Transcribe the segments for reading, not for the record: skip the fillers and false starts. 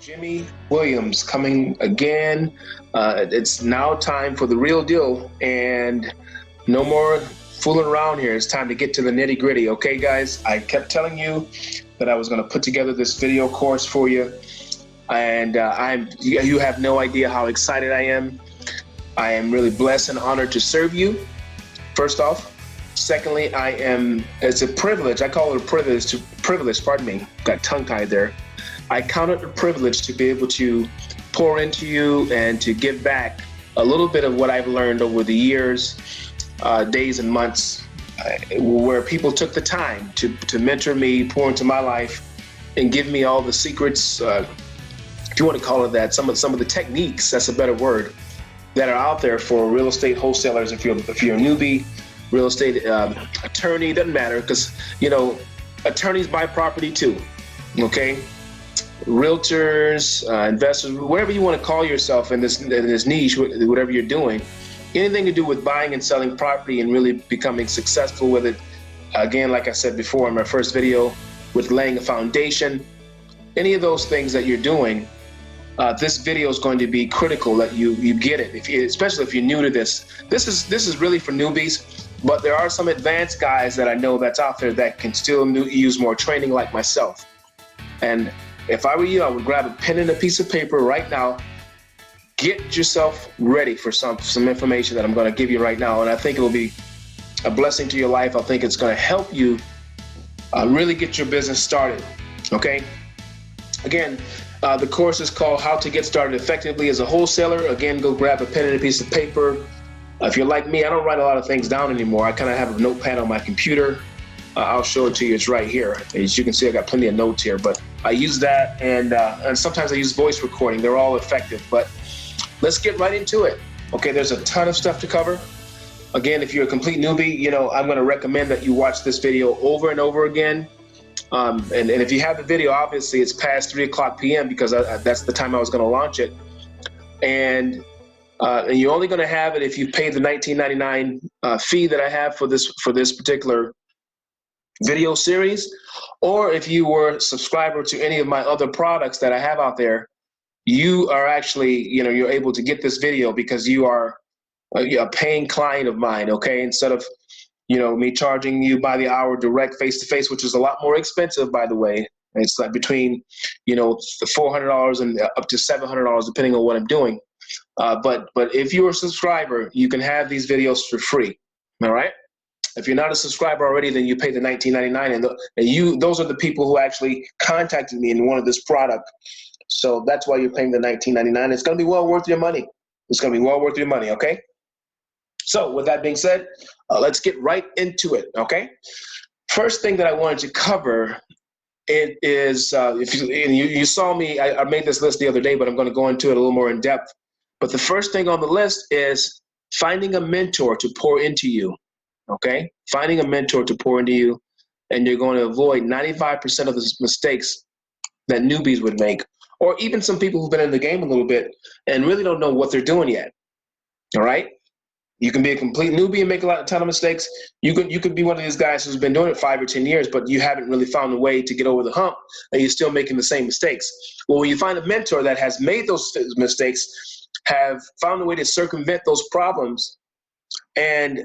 Jimmie Williams coming again. It's now time for the real deal and no more fooling around here. It's time to get to the nitty gritty. Okay, guys, I kept telling you that I was going to put together this video course for you. And you have no idea how excited I am. I am really blessed and honored to serve you, first off. Secondly, it's a privilege. I call it a privilege, pardon me, got tongue-tied there. I count it a privilege to be able to pour into you and to give back a little bit of what I've learned over the years, days and months, where people took the time to mentor me, pour into my life, and give me all the secrets, if you want to call it that, some of the techniques, that's a better word, that are out there for real estate wholesalers. If you're a newbie, real estate attorney, doesn't matter, because attorneys buy property too. Okay. Realtors, investors, whatever you want to call yourself in this niche, whatever you're doing, anything to do with buying and selling property and really becoming successful with it. Again, like I said before in my first video, with laying a foundation, any of those things that you're doing, this video is going to be critical that you get it. Especially if you're new to this. This is really for newbies, but there are some advanced guys that I know that's out there that can still use more training, like myself. And if I were you, I would grab a pen and a piece of paper right now. Get yourself ready for some information that I'm going to give you right now, and I think it will be a blessing to your life. I think it's going to help you really get your business started. Okay. Again, the course is called How to Get Started Effectively as a Wholesaler. Again, go grab a pen and a piece of paper. If you're like me, I don't write a lot of things down anymore. I kind of have a notepad on my computer. I'll show it to you. It's right here. As you can see, I got plenty of notes here, but I use that, and sometimes I use voice recording. They're all effective, but let's get right into it. Okay, there's a ton of stuff to cover. Again, if you're a complete newbie, I'm going to recommend that you watch this video over and over again. And if you have the video, obviously it's past 3:00 p.m. because that's the time I was going to launch it. And you're only going to have it if you pay the $19.99 fee that I have for this particular video series, or if you were a subscriber to any of my other products that I have out there, you are actually, you're able to get this video because you are a paying client of mine. Okay, instead of me charging you by the hour direct face-to-face, which is a lot more expensive, by the way. It's like between, the $400 and up to $700, depending on what I'm doing. But if you're a subscriber, you can have these videos for free. All right. If you're not a subscriber already, then you pay the $19.99, and those are the people who actually contacted me and wanted this product. So that's why you're paying the $19.99. It's going to be well worth your money. It's going to be well worth your money. Okay. So with that being said, let's get right into it, okay? First thing that I wanted to cover is, if you saw me, I made this list the other day, but I'm going to go into it a little more in depth. But the first thing on the list is finding a mentor to pour into you, okay? Finding a mentor to pour into you, and you're going to avoid 95% of the mistakes that newbies would make, or even some people who've been in the game a little bit and really don't know what they're doing yet, all right? You can be a complete newbie and make a ton of mistakes. You could be one of these guys who's been doing it 5 or 10 years, but you haven't really found a way to get over the hump, and you're still making the same mistakes. Well, when you find a mentor that has made those mistakes, have found a way to circumvent those problems, and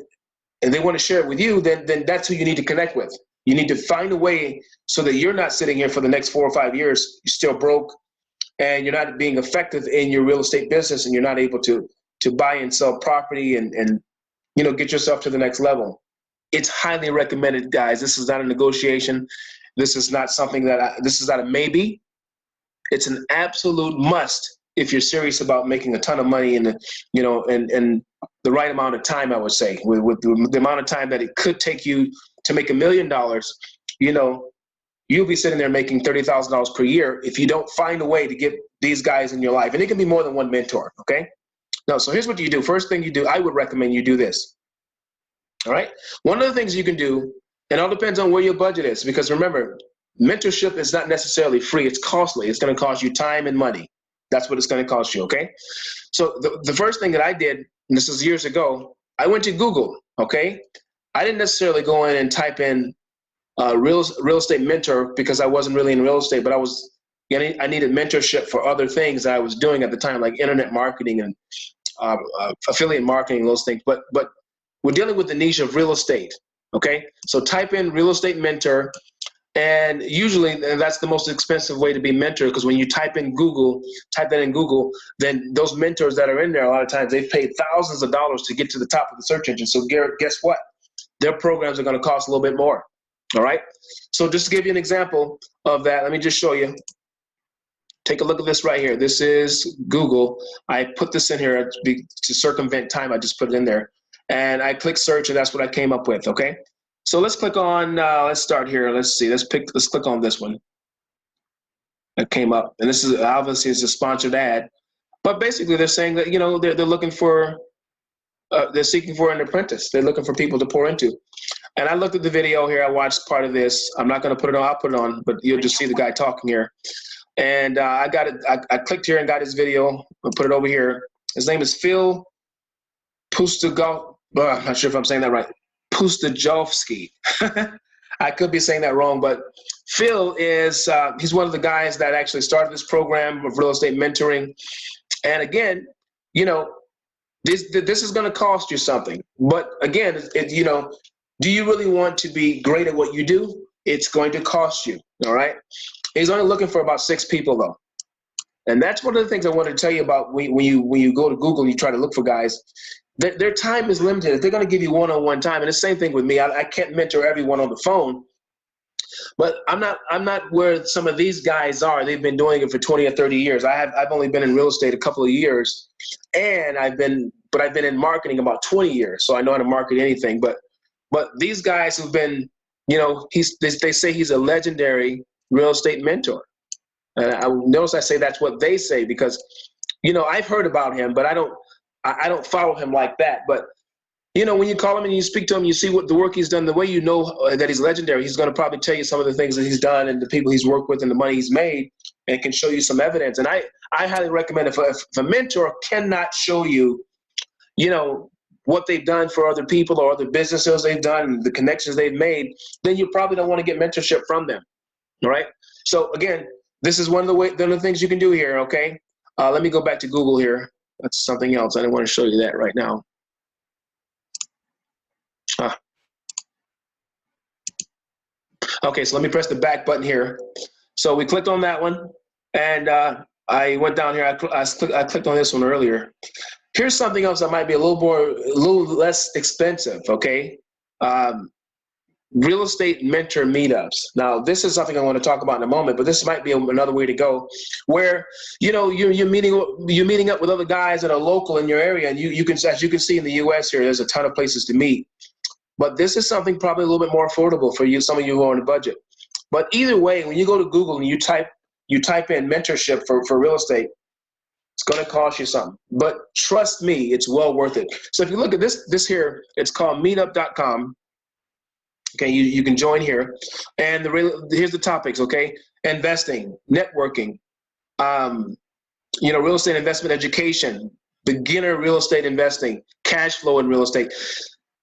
they want to share it with you, then that's who you need to connect with. You need to find a way so that you're not sitting here for the next 4 or 5 years, you're still broke, and you're not being effective in your real estate business, and you're not able to buy and sell property and get yourself to the next level. It's highly recommended, guys. This is not a negotiation. This is not something this is not a maybe. It's an absolute must if you're serious about making a ton of money in the right amount of time, I would say. With the amount of time that it could take you to make $1 million, you'll be sitting there making $30,000 per year if you don't find a way to get these guys in your life. And it can be more than one mentor, okay? No, so here's what you do. First thing you do, I would recommend you do this. All right. One of the things you can do, and it all depends on where your budget is, because remember, mentorship is not necessarily free. It's costly. It's going to cost you time and money. That's what it's going to cost you. Okay. So the first thing that I did, and this is years ago, I went to Google. Okay. I didn't necessarily go in and type in real estate mentor because I wasn't really in real estate, but I was I needed mentorship for other things that I was doing at the time, like internet marketing and affiliate marketing, those things. But we're dealing with the niche of real estate. Okay, so type in real estate mentor, and usually that's the most expensive way to be mentored, because when you type that in Google, then those mentors that are in there, a lot of times they've paid thousands of dollars to get to the top of the search engine. So guess what? Their programs are going to cost a little bit more. All right. So just to give you an example of that, let me just show you. Take a look at this right here. This is Google. I put this in here to circumvent time. I just put it in there. And I click search, and that's what I came up with, okay? So let's click on, let's start here. Let's see, let's click on this one. That came up. And this is obviously it's a sponsored ad. But basically they're saying that, they're looking for, they're seeking for an apprentice. They're looking for people to pour into. And I looked at the video here. I watched part of this. I'm not going to put it on. I'll put it on, but you'll just see the guy talking here. And I got it. I clicked here and got his video and put it over here. His name is Phil Pustajovsky. I'm not sure if I'm saying that right. Pustajovsky. I could be saying that wrong, but Phil is he's one of the guys that actually started this program of real estate mentoring. And again, this is going to cost you something. But again, do you really want to be great at what you do? It's going to cost you. All right. He's only looking for about 6 people though. And that's one of the things I wanted to tell you about when you go to Google and you try to look for guys. Their time is limited. If they're going to give you one-on-one time, and the same thing with me, I can't mentor everyone on the phone. But I'm not where some of these guys are. They've been doing it for 20 or 30 years. I've only been in real estate a couple of years, and I've been in marketing about 20 years. So I know how to market anything. But these guys who've been, they say he's a legendary real estate mentor. And I notice I say that's what they say because, I've heard about him, but I don't follow him like that. But, when you call him and you speak to him, you see what the work he's done, the way that he's legendary, he's going to probably tell you some of the things that he's done and the people he's worked with and the money he's made, and can show you some evidence. And I highly recommend if a mentor cannot show you, what they've done for other people or other businesses they've done and the connections they've made, then you probably don't want to get mentorship from them. All right. So again, this is one of the things you can do here. Okay. Let me go back to Google here. That's something else. I didn't want to show you that right now. Okay, so let me press the back button here. So we clicked on that one, and I went down here. I clicked on this one earlier. Here's something else that might be a little less expensive. Okay, real estate mentor meetups. Now, this is something I want to talk about in a moment, but this might be another way to go, where you're meeting up with other guys that are local in your area, and you can, as you can see in the U.S. here, there's a ton of places to meet. But this is something probably a little bit more affordable for you, some of you who are on a budget. But either way, when you go to Google and you type in mentorship for real estate, it's going to cost you something. But trust me, it's well worth it. So if you look at this here, it's called meetup.com. Okay, you can join here. And here's the topics, okay? Investing, networking, real estate investment education, beginner real estate investing, cash flow in real estate.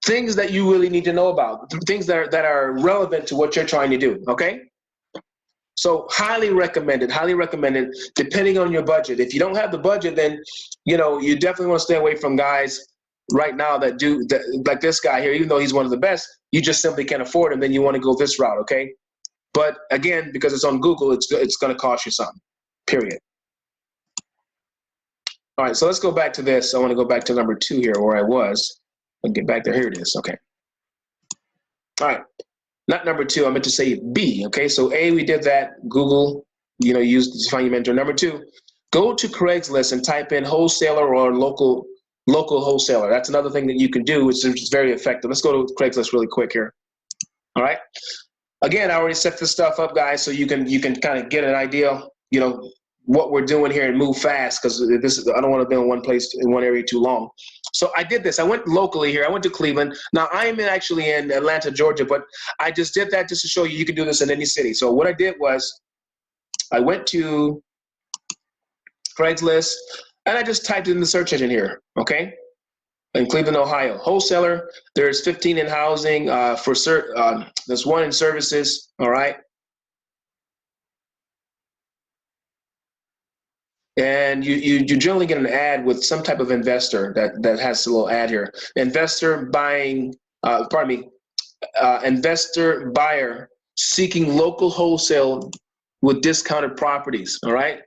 Things that you really need to know about, things that are relevant to what you're trying to do, okay? So highly recommended, depending on your budget. If you don't have the budget, then, you definitely want to stay away from guys right now that do like this guy here, even though he's one of the best, you just simply can't afford him, then you want to go this route, okay? But again, because it's on Google, it's going to cost you something, period. All right, so let's go back to this. I want to go back to number 2 here where I was. I'll get back there. Here it is. Okay. All right. Not number 2. I meant to say B. Okay. So A, we did that. Google, use to find your mentor. Number 2, go to Craigslist and type in wholesaler or local wholesaler. That's another thing that you can do, which is very effective. Let's go to Craigslist really quick here. All right. Again, I already set this stuff up, guys, so you can kind of get an idea, what we're doing here and move fast, because I don't want to be in one place in one area too long. So I did this. I went locally here. I went to Cleveland. Now I am actually in Atlanta, Georgia, but I just did that just to show you can do this in any city. So what I did was I went to Craigslist and I just typed in the search engine here. Okay. In Cleveland, Ohio, wholesaler. There's 15 in housing. There's 1 in services. All right. And you generally get an ad with some type of investor that has a little ad here. Investor buying, investor buyer seeking local wholesale with discounted properties. All right.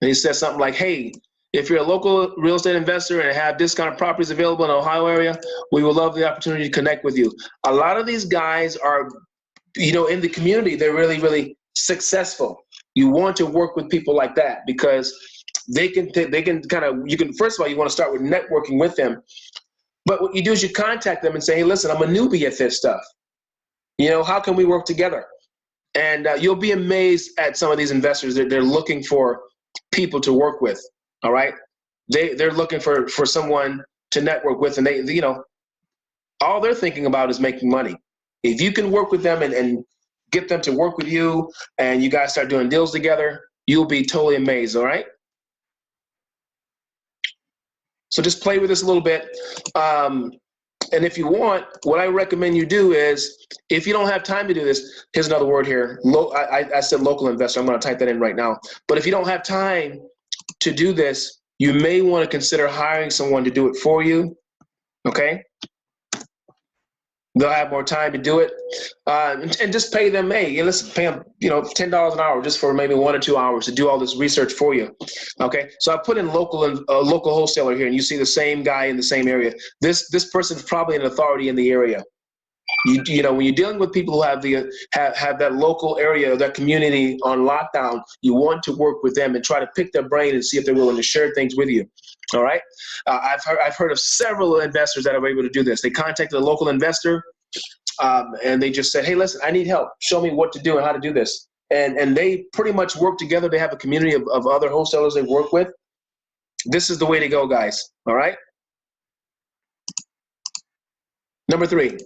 And he says something like, hey, if you're a local real estate investor and have discounted properties available in the Ohio area, we would love the opportunity to connect with you. A lot of these guys are, in the community, they're really, really successful. You want to work with people like that because they can kind of, first of all, you want to start with networking with them. But what you do is you contact them and say, hey, listen, I'm a newbie at this stuff. How can we work together? And you'll be amazed at some of these investors. They're looking for people to work with. All right. They're looking for someone to network with, and they all they're thinking about is making money. If you can work with them and get them to work with you, and you guys start doing deals together, you'll be totally amazed. All right. So just play with this a little bit. And if you want, what I recommend you do is, if you don't have time to do this, here's another word here. I said local investor. I'm going to type that in right now. But if you don't have time to do this, you may want to consider hiring someone to do it for you. Okay. They'll have more time to do it, and just pay them. Hey, listen, pay them, $10 an hour just for maybe 1 or 2 hours to do all this research for you. Okay, so I put in local wholesaler here, and you see the same guy in the same area. This person is probably an authority in the area. When you're dealing with people who have have that local area, that community on lockdown, you want to work with them and try to pick their brain and see if they're willing to share things with you. All right. I've heard of several investors that are able to do this. They contacted a local investor, and they just said, hey, listen, I need help. Show me what to do and how to do this. And they pretty much work together. They have a community of other wholesalers they work with. This is the way to go, guys. All right. Number 3.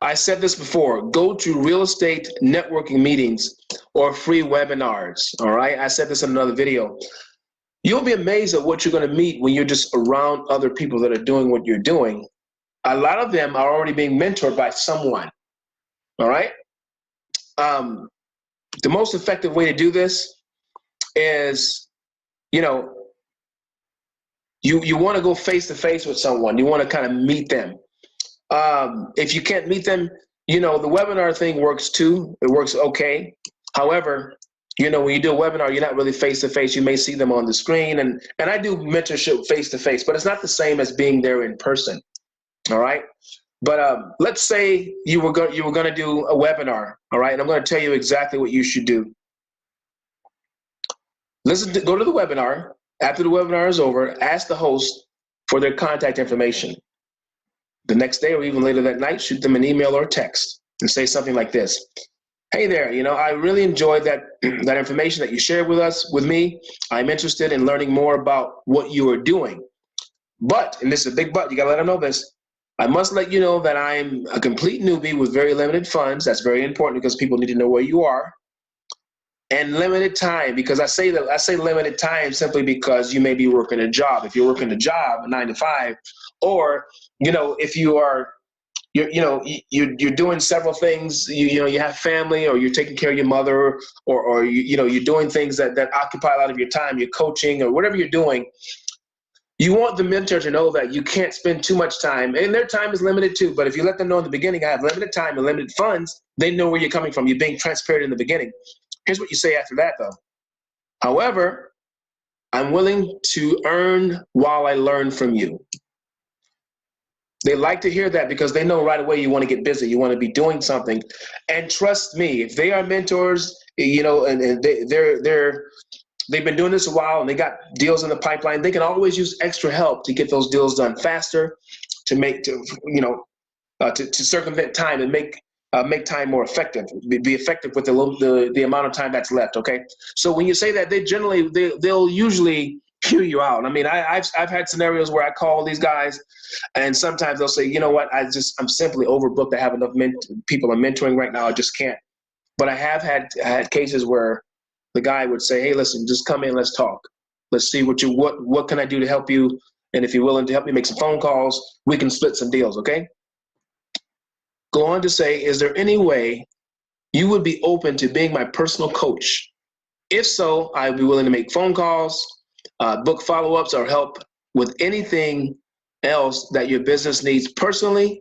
I said this before, go to real estate networking meetings or free webinars. All right. I said this in another video. You'll be amazed at what you're going to meet when you're just around other people that are doing what you're doing. A lot of them are already being mentored by someone. All right. The most effective way to do this is, you want to go face to face with someone. You want to kind of meet them. If you can't meet them, the webinar thing works too. It works okay. However, when you do a webinar, you're not really face to face. You may see them on the screen, and I do mentorship face to face, but it's not the same as being there in person. All right. But let's say you were going to do a webinar. All right. And I'm going to tell you exactly what you should do. Go to the webinar. After the webinar is over, ask the host for their contact information. The next day or even later that night, shoot them an email or text and say something like this. Hey there, I really enjoyed that information that you shared with me. I'm interested in learning more about what you are doing. But, and this is a big but, you got to let them know this. I must let you know that I'm a complete newbie with very limited funds. That's very important because people need to know where you are. And limited time, because I say limited time simply because you may be working a job. If you're working a job, a 9 to 5, or, if you are, you're doing several things, you have family, or you're taking care of your mother, or you're doing things that occupy a lot of your time, you're coaching or whatever you're doing. You want the mentor to know that you can't spend too much time, and their time is limited too. But if you let them know in the beginning, I have limited time and limited funds, they know where you're coming from. You're being transparent in the beginning. Here's what you say after that, though. However, I'm willing to earn while I learn from you. They like to hear that because they know right away you want to get busy. You want to be doing something. And trust me, if they are mentors, and they've been doing this a while and they got deals in the pipeline, they can always use extra help to get those deals done faster, to circumvent time and make time more effective, be effective with the amount of time that's left. Okay. So when you say that, they'll usually hear you out. I mean, I've had scenarios where I call these guys and sometimes they'll say, you know what, I'm simply overbooked. I have enough people I'm mentoring right now. I just can't. But I have had cases where the guy would say, hey, listen, just come in, let's talk. Let's see what can I do to help you? And if you're willing to help me make some phone calls, we can split some deals. Okay. Go on to say, is there any way you would be open to being my personal coach If so, I'd be willing to make phone calls, book follow-ups, or help with anything else that your business needs personally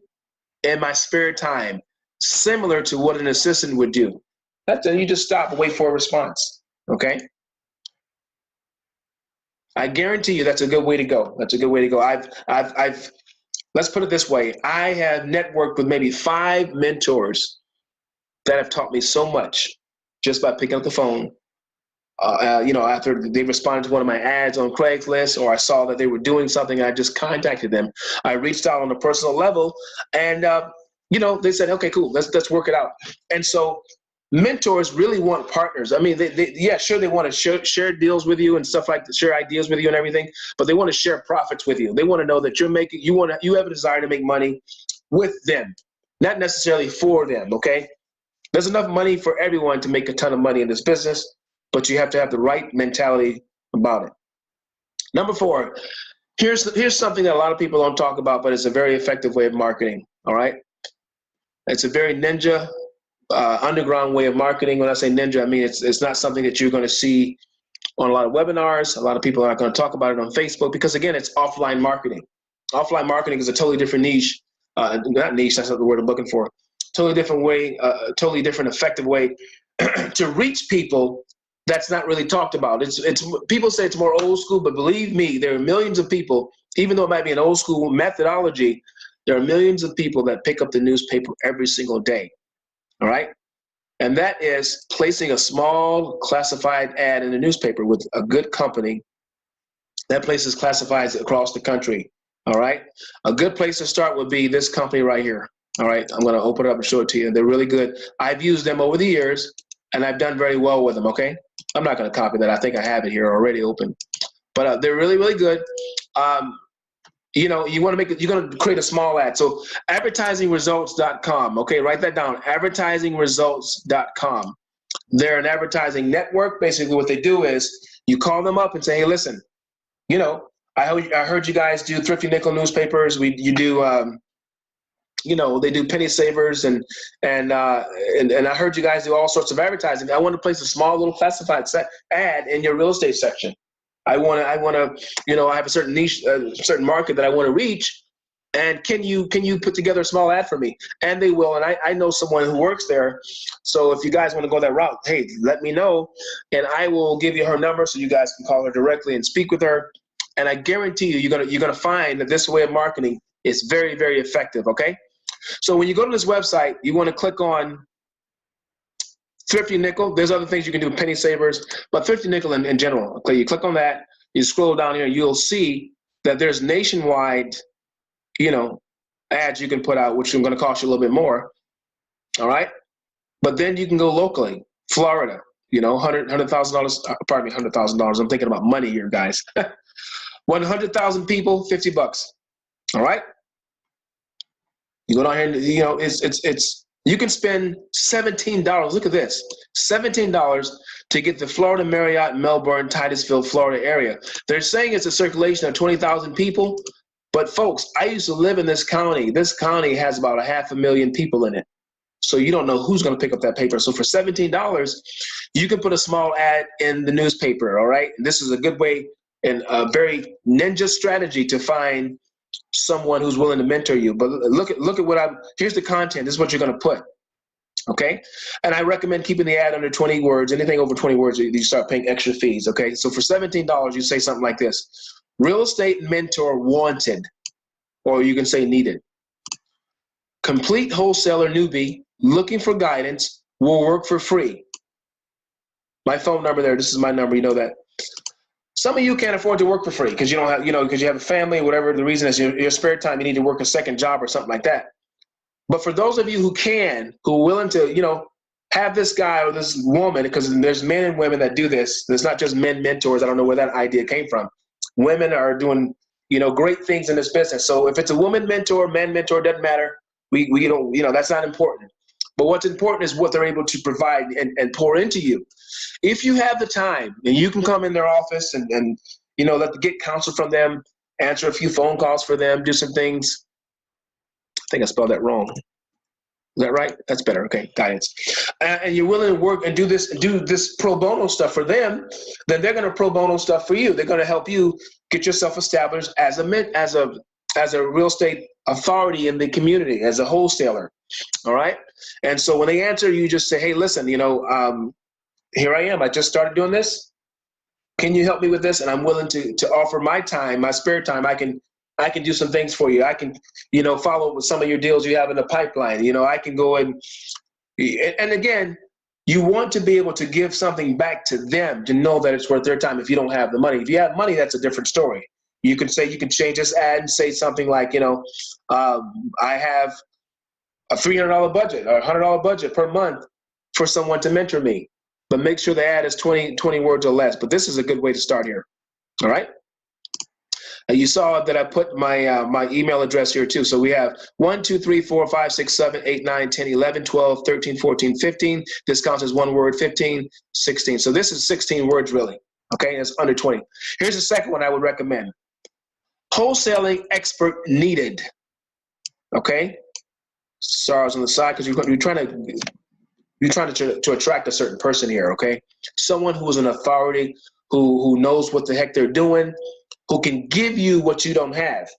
in my spare time, similar to what an assistant would do. Then you just stop and wait for a response. Okay. I guarantee you that's a good way to go. That's a good way to go. Let's put it this way. I have networked with maybe 5 mentors that have taught me so much just by picking up the phone. After they responded to one of my ads on Craigslist, or I saw that they were doing something, I just contacted them. I reached out on a personal level, and they said, "Okay, cool, let's work it out." And so, mentors really want partners. I mean, they want to share deals with you and stuff like that, share ideas with you and everything, but they want to share profits with you. They want to know that you have a desire to make money with them, not necessarily for them. Okay, there's enough money for everyone to make a ton of money in this business, but you have to have the right mentality about it. Number 4, here's something that a lot of people don't talk about, but it's a very effective way of marketing. All right, it's a very ninja, underground way of marketing. When I say ninja, I mean it's not something that you're going to see on a lot of webinars. A lot of people aren't going to talk about it on Facebook because, again, it's offline marketing. Offline marketing is a totally different niche. Not niche, that's not the word I'm looking for. Totally different way, totally different effective way to reach people that's not really talked about. It's people say it's more old school, but believe me, there are millions of people, even though it might be an old school methodology, there are millions of people that pick up the newspaper every single day. All right? And that is placing a small classified ad in the newspaper with a good company that places classifieds across the country. All right? A good place to start would be this company right here. All right? I'm going to open it up and show it to you. They're really good. I've used them over the years, and I've done very well with them, okay? I'm not going to copy that. I think I have it here already open. But they're really, really good. You want to you're going to create a small ad. So advertisingresults.com. Okay, write that down. Advertisingresults.com. They're an advertising network. Basically, what they do is you call them up and say, "Hey, listen, I heard you guys do Thrifty Nickel newspapers. They do penny savers and I heard you guys do all sorts of advertising. I want to place a small little classified ad in your real estate section. I want to, I have a certain niche, a certain market that I want to reach. And can you put together a small ad for me?" And they will. And I know someone who works there. So if you guys want to go that route, hey, let me know, and I will give you her number so you guys can call her directly and speak with her. And I guarantee you're gonna find that this way of marketing is very, very effective. Okay. So when you go to this website, you want to click on Thrifty Nickel. There's other things you can do, penny savers, but Thrifty Nickel in general. Okay, you click on that, you scroll down here, you'll see that there's nationwide, ads you can put out, which is going to cost you a little bit more. All right, but then you can go locally, Florida. $100,000. Pardon me, $100,000. I'm thinking about money here, guys. 100,000 people, $50. All right. You go down here, and it's you can spend $17. Look at this, $17 to get the Florida Marriott, Melbourne, Titusville, Florida area. They're saying it's a circulation of 20,000 people, but folks, I used to live in this county. This county has about 500,000 people in it, so you don't know who's going to pick up that paper. So for $17, you can put a small ad in the newspaper. All right, and this is a good way and a very ninja strategy to find someone who's willing to mentor you. But look at here's the content. This is what you're going to put. Okay. And I recommend keeping the ad under 20 words. Anything over 20 words, you start paying extra fees. Okay. So for $17, you say something like this: real estate mentor wanted, or you can say needed. Complete wholesaler newbie looking for guidance, will work for free. My phone number there. This is my number. You know that. Some of you can't afford to work for free because you don't have, because you have a family, whatever the reason is, your spare time, you need to work a second job or something like that. But for those of you who are willing to, have this guy or this woman, because there's men and women that do this. There's not just men mentors. I don't know where that idea came from. Women are doing, great things in this business. So if it's a woman mentor, man mentor, doesn't matter. We don't, that's not important. But what's important is what they're able to provide and pour into you. If you have the time and you can come in their office and get counsel from them, answer a few phone calls for them, do some things. I think I spelled that wrong. Is that right? That's better. Okay, guidance. And you're willing to work and do this pro bono stuff for them, then they're going to pro bono stuff for you. They're going to help you get yourself established as a real estate authority in the community, as a wholesaler. All right. And so when they answer, you just say, hey, listen, here I am. I just started doing this. Can you help me with this? And I'm willing to offer my time, my spare time. I can do some things for you. I can, follow with some of your deals you have in the pipeline. I can go and again, you want to be able to give something back to them to know that it's worth their time if you don't have the money. If you have money, that's a different story. You can change this ad and say something like, I have a $300 budget or $100 budget per month for someone to mentor me. But make sure the ad is 20 words or less. But this is a good way to start here. All right. You saw that I put my my email address here too. So we have 1, 2, 3, 4, 5, 6, 7, 8, 9, 10, 11, 12, 13, 14, 15. This counts as one word, 15, 16. So this is 16 words really. Okay, it's under 20. Here's the second one I would recommend. Wholesaling expert needed. Okay. Stars on the side because you're trying to attract a certain person here. Okay, someone who is an authority, who knows what the heck they're doing, who can give you what you don't have.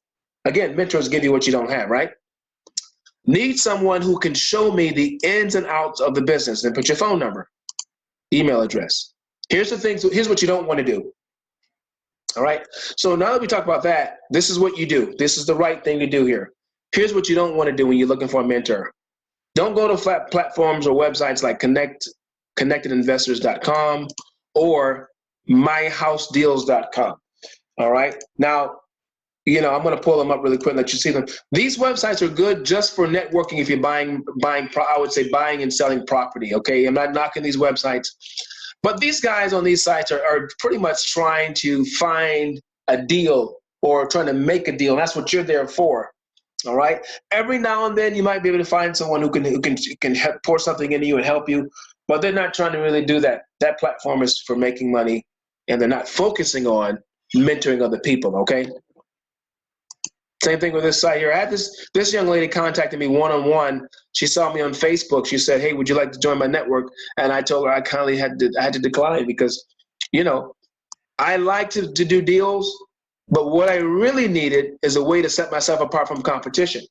Again, mentors give you what you don't have, right? Need someone who can show me the ins and outs of the business. And put your phone number, email address. Here's the things. Here's what you don't want to do. All right. So now that we talk about that, this is what you do. This is the right thing to do here. Here's what you don't want to do when you're looking for a mentor. Don't go to platforms or websites like connectedinvestors.com or myhousedeals.com. All right. Now, I'm going to pull them up really quick and let you see them. These websites are good just for networking if you're buying, I would say buying and selling property. Okay. I'm not knocking these websites, but these guys on these sites are pretty much trying to find a deal or trying to make a deal. And that's what you're there for. All right. Every now and then you might be able to find someone who can help pour something into you and help you, but they're not trying to really do that. That platform is for making money, and they're not focusing on mentoring other people. Okay. Same thing with this site here. I had this young lady contacted me one-on-one. She saw me on Facebook. She said, "Hey, would you like to join my network?" And I told her I kindly had to decline because, I like to do deals. But what I really needed is a way to set myself apart from competition.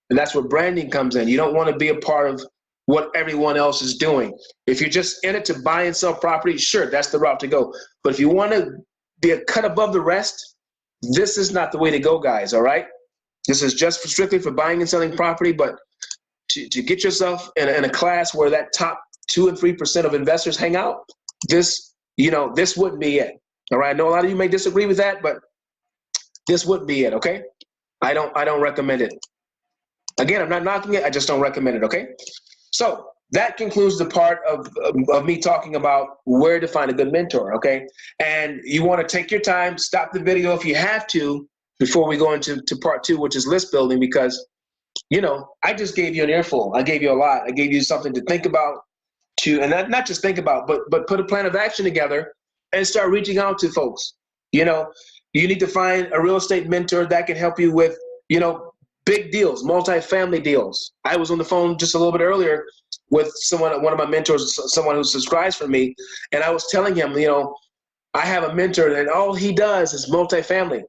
And that's where branding comes in. You don't want to be a part of what everyone else is doing. If you're just in it to buy and sell property, sure, that's the route to go. But if you want to be a cut above the rest, this is not the way to go, guys, all right? This is just strictly for buying and selling property, but to get yourself in a class where that top 2 and 3% of investors hang out, this wouldn't be it. All right, I know a lot of you may disagree with that, but this would be it, okay? I don't recommend it. Again, I'm not knocking it, I just don't recommend it, okay? So that concludes the part of me talking about where to find a good mentor, okay? And you want to take your time, stop the video if you have to before we go into part 2, which is list building, because, I just gave you an earful. I gave you a lot. I gave you something to think about, and not just think about, but put a plan of action together and start reaching out to folks. You need to find a real estate mentor that can help you with, big deals, multifamily deals. I was on the phone just a little bit earlier with one of my mentors, someone who subscribes for me, and I was telling him, I have a mentor and all he does is multifamily.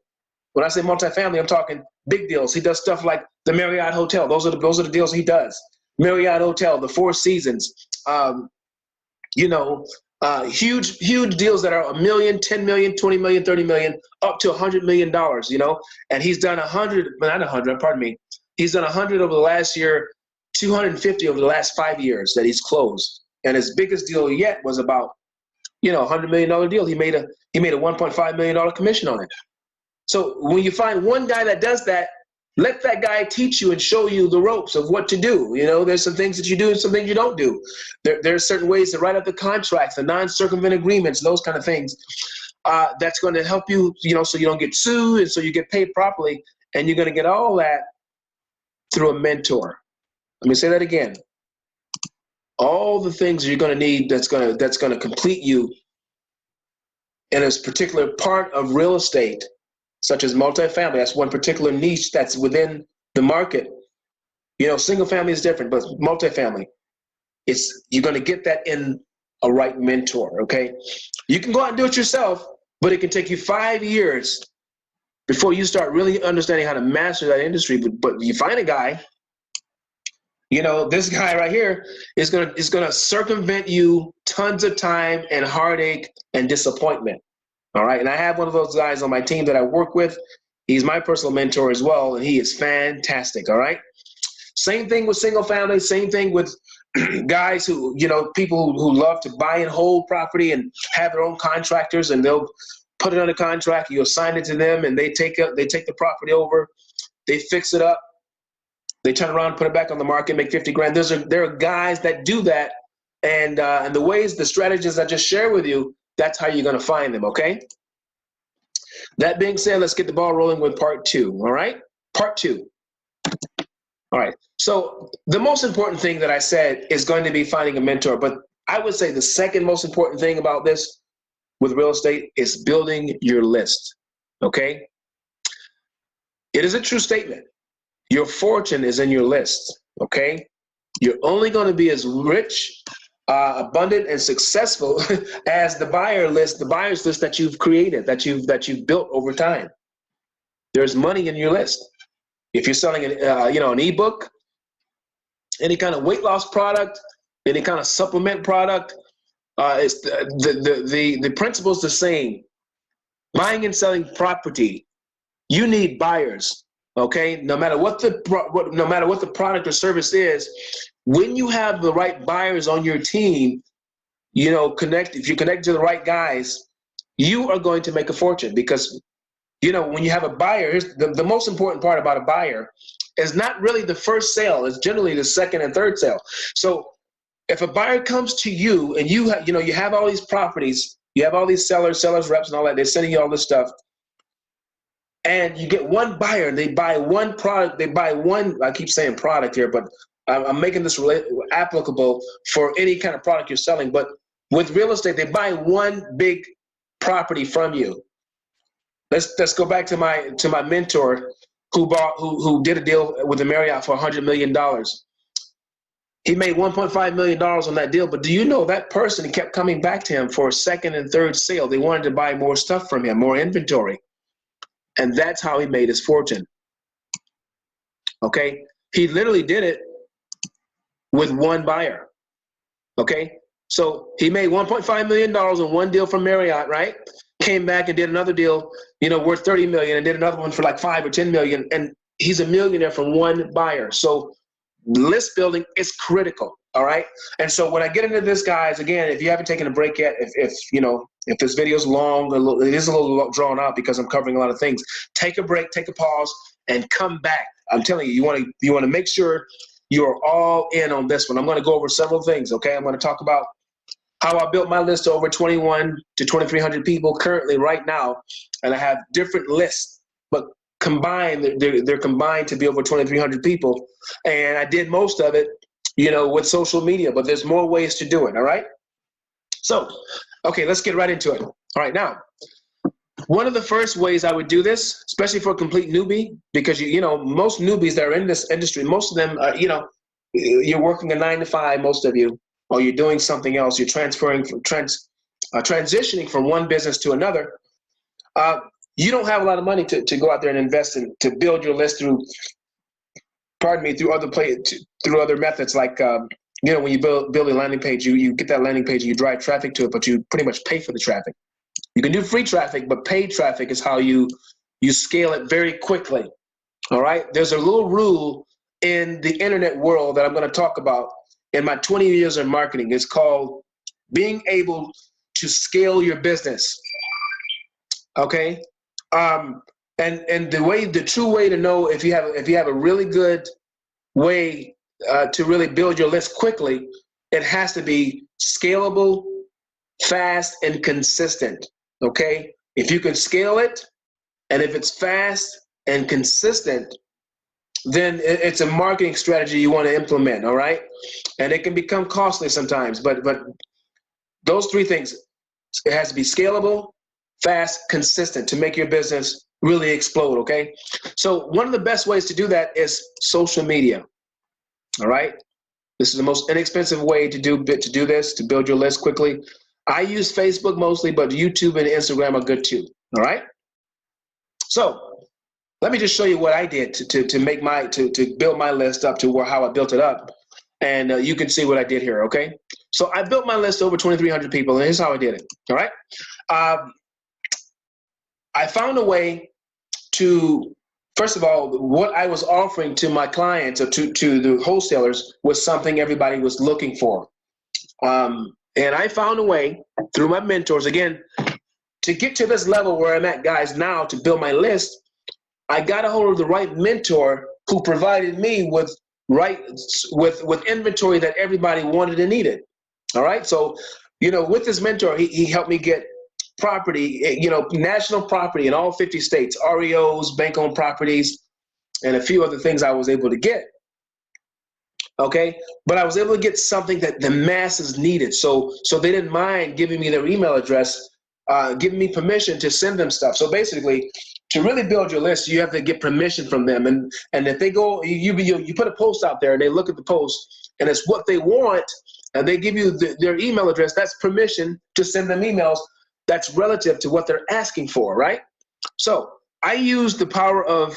When I say multifamily, I'm talking big deals. He does stuff like the Marriott Hotel. Those are the deals he does. Marriott Hotel, the Four Seasons, huge deals that are $1 million, $10 million, $20 million, $30 million, up to $100 million, and he's done 100, not 100, pardon me. He's done 100 over the last year, 250 over the last 5 years that he's closed. And his biggest deal yet was about, $100 million deal. He made a $1.5 million commission on it. So when you find one guy that does that, let that guy teach you and show you the ropes of what to do. There's some things that you do and some things you don't do. There's certain ways to write up the contracts, the non-circumvent agreements, those kind of things. That's going to help you, so you don't get sued and so you get paid properly. And you're going to get all that through a mentor. Let me say that again. All the things you're going to need that's going to complete you in a particular part of real estate, such as multifamily. That's one particular niche that's within the market. Single family is different, but multifamily, you're going to get that in a right mentor, okay? You can go out and do it yourself, but it can take you 5 years before you start really understanding how to master that industry. But you find a guy, this guy right here is gonna circumvent you tons of time and heartache and disappointment. All right. And I have one of those guys on my team that I work with. He's my personal mentor as well, and he is fantastic. All right. Same thing with single family, same thing with guys who, people who love to buy and hold property and have their own contractors, and they'll put it under contract. You assign it to them, and they take the property over, they fix it up, they turn around, put it back on the market, make 50 grand. There are guys that do that, and the strategies I just shared with you, that's how you're going to find them. Okay. That being said, let's get the ball rolling with part 2. All right. Part 2. All right. So the most important thing that I said is going to be finding a mentor, but I would say the second most important thing about this with real estate is building your list. Okay. It is a true statement. Your fortune is in your list. Okay. You're only going to be as rich, abundant, and successful as the buyer's list that you've created, that you've built over time. There's money in your list. If you're selling an ebook, any kind of weight loss product, any kind of supplement product, it's the principle's the same. Buying and selling property, you need buyers. Okay, no matter what the product or service is, when you have the right buyers on your team, if you connect to the right guys, you are going to make a fortune. Because when you have a buyer, here's the most important part about a buyer is not really the first sale. It's generally the second and third sale. So if a buyer comes to you and you have all these properties, you have all these sellers reps and all that, they're sending you all this stuff, and you get one buyer and they buy one product, I keep saying product here, but I'm making this applicable for any kind of product you're selling. But with real estate, they buy one big property from you. Let's go back to my mentor who did a deal with the Marriott for $100 million. He made $1.5 million on that deal, but do you know that person kept coming back to him for a second and third sale? They wanted to buy more stuff from him, more inventory. And that's how he made his fortune. Okay? He literally did it with one buyer. Okay? So he made $1.5 million on one deal from Marriott, right? Came back and did another deal, worth $30 million, and did another one for like $5 or $10 million. And he's a millionaire from one buyer. So list building is critical. All right. And so when I get into this, guys, again, if you haven't taken a break yet, if this video is long, it is a little drawn out because I'm covering a lot of things. Take a break, take a pause, and come back. I'm telling you, you want to make sure you're all in on this one. I'm going to go over several things. Okay. I'm going to talk about how I built my list to over 21 to 2,300 people currently right now. And I have different lists, but combined, they're combined to be over 2,300 people. And I did most of it, with social media, but there's more ways to do it. All right. So, okay, let's get right into it. All right. Now, one of the first ways I would do this, especially for a complete newbie, because most newbies that are in this industry, most of them, you're working a 9 to 5, most of you, or you're doing something else. You're transitioning from one business to another. You don't have a lot of money to go out there and invest in, to build your list through other methods, like when you build a landing page, you get that landing page and you drive traffic to it, but you pretty much pay for the traffic. You can do free traffic, but paid traffic is how you scale it very quickly. All right. There's a little rule in the internet world that I'm going to talk about in my 20 years in marketing. It's called being able to scale your business. Okay. And the true way to know if you have a really good way to really build your list quickly, it has to be scalable, fast, and consistent. Okay. If you can scale it, and if it's fast and consistent, then it's a marketing strategy you want to implement. All right. And it can become costly sometimes, but those three things, it has to be scalable, fast, consistent to make your business really explode. Okay. So one of the best ways to do that is social media. All right. This is the most inexpensive way to do this, to build your list quickly. I use Facebook mostly, but YouTube and Instagram are good too. All right. So let me just show you what I did to make to build my list up to how I built it up, and you can see what I did here. Okay. So I built my list over 2,300 people, and here's how I did it. All right. I found a way to, first of all, what I was offering to my clients or to the wholesalers was something everybody was looking for. And I found a way through my mentors, again, to get to this level where I'm at, guys, now to build my list. I got a hold of the right mentor who provided me with inventory that everybody wanted and needed. All right. So, with this mentor, he helped me get property, national property in all 50 states, REOs, bank-owned properties, and a few other things I was able to get. Okay, but I was able to get something that the masses needed. So they didn't mind giving me their email address, giving me permission to send them stuff. So basically, to really build your list, you have to get permission from them. And if they go, you put a post out there and they look at the post and it's what they want, and they give you their email address, that's permission to send them emails. That's relative to what they're asking for, right? So I used the power of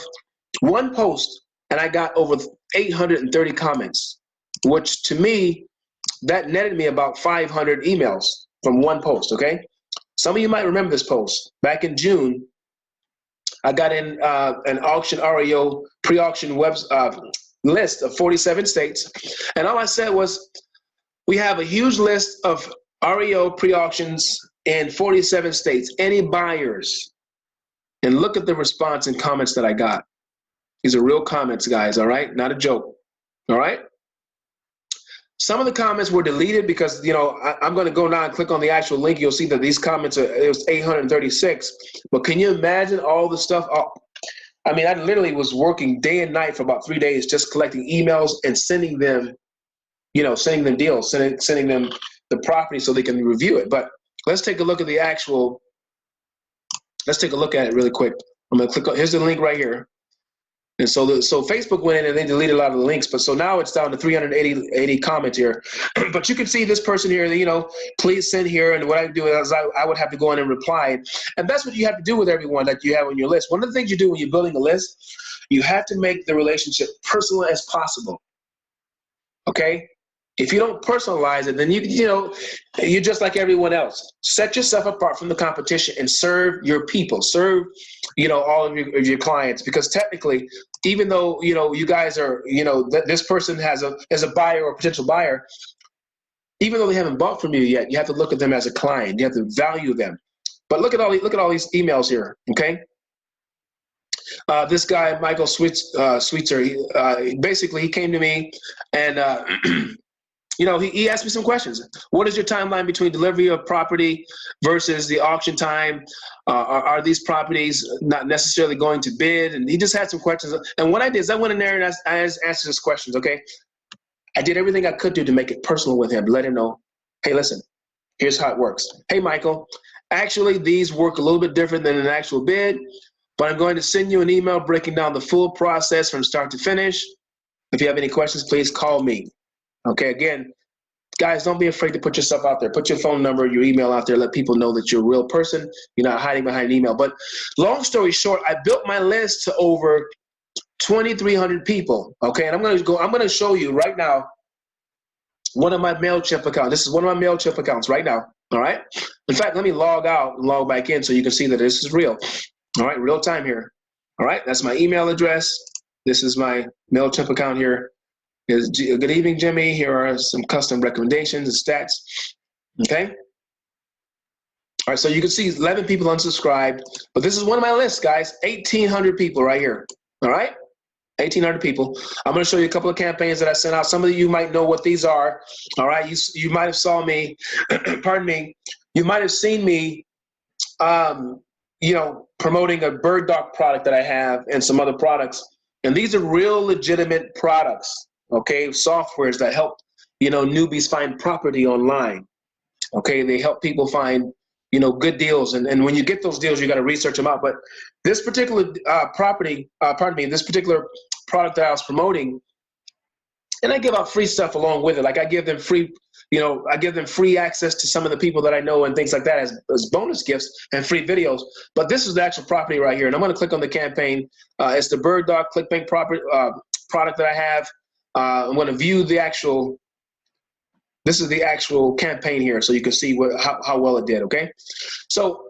one post and I got over 830 comments, which to me, that netted me about 500 emails from one post, okay? Some of you might remember this post. Back in June, I got in an auction REO pre-auction list of 47 states. And all I said was, we have a huge list of REO pre-auctions in 47 states. Any buyers? And look at the response and comments that I got. These are real comments, guys, all right? Not a joke, all right? Some of the comments were deleted because, I'm going to go now and click on the actual link. You'll see that these comments it was 836. But can you imagine all the stuff? I mean, I literally was working day and night for about 3 days just collecting emails and sending them, sending them deals, sending them the property so they can review it. But let's take a look at let's take a look at it really quick. I'm going to click on, here's the link right here. And so Facebook went in and they deleted a lot of the links, but so now it's down to 380 comments here. But you can see this person here, please send here. And what I do is I would have to go in and reply. And that's what you have to do with everyone that you have on your list. One of the things you do when you're building a list, you have to make the relationship personal as possible. Okay? If you don't personalize it, then you're just like everyone else. Set yourself apart from the competition and serve your people. Serve, all of your clients, because technically, even though you guys are, this person is a buyer or potential buyer, even though they haven't bought from you yet, you have to look at them as a client. You have to value them. But look at all these emails here. Okay. This guy Michael Sweetser, basically he came to me and. He asked me some questions. What is your timeline between delivery of property versus the auction time? Are these properties not necessarily going to bid? And he just had some questions. And what I did is I went in there and I answered his questions, okay? I did everything I could do to make it personal with him, to let him know, hey, listen, here's how it works. Hey, Michael, actually, these work a little bit different than an actual bid, but I'm going to send you an email breaking down the full process from start to finish. If you have any questions, please call me. Okay, again, guys, don't be afraid to put yourself out there. Put your phone number, your email out there. Let people know that you're a real person. You're not hiding behind an email. But long story short, I built my list to over 2,300 people. Okay, and I'm going to show you right now one of my MailChimp accounts. This is one of my MailChimp accounts right now. All right. In fact, let me log out and log back in so you can see that this is real. All right, real time here. All right, that's my email address. This is my MailChimp account here. Good evening, Jimmie. Here are some custom recommendations and stats. Okay. All right. So you can see 11 people unsubscribed, but this is one of my lists, guys. 1,800 people right here. All right. 1,800 people. I'm going to show you a couple of campaigns that I sent out. Some of you might know what these are. All right. You might have saw me, pardon me. You might have seen me, promoting a bird dog product that I have and some other products. And these are real legitimate products. Okay, softwares that help, newbies find property online. Okay, they help people find, good deals. And when you get those deals, you got to research them out. But this particular this particular product that I was promoting, And I give out free stuff along with it. Like I give them free, I give them free access to some of the people that I know and things like that as bonus gifts and free videos. But this is the actual property right here. And I'm going to click on the campaign. It's the Bird Dog ClickBank product that I have. I'm going to view the actual, this is the actual campaign here. So you can see how well it did. Okay. So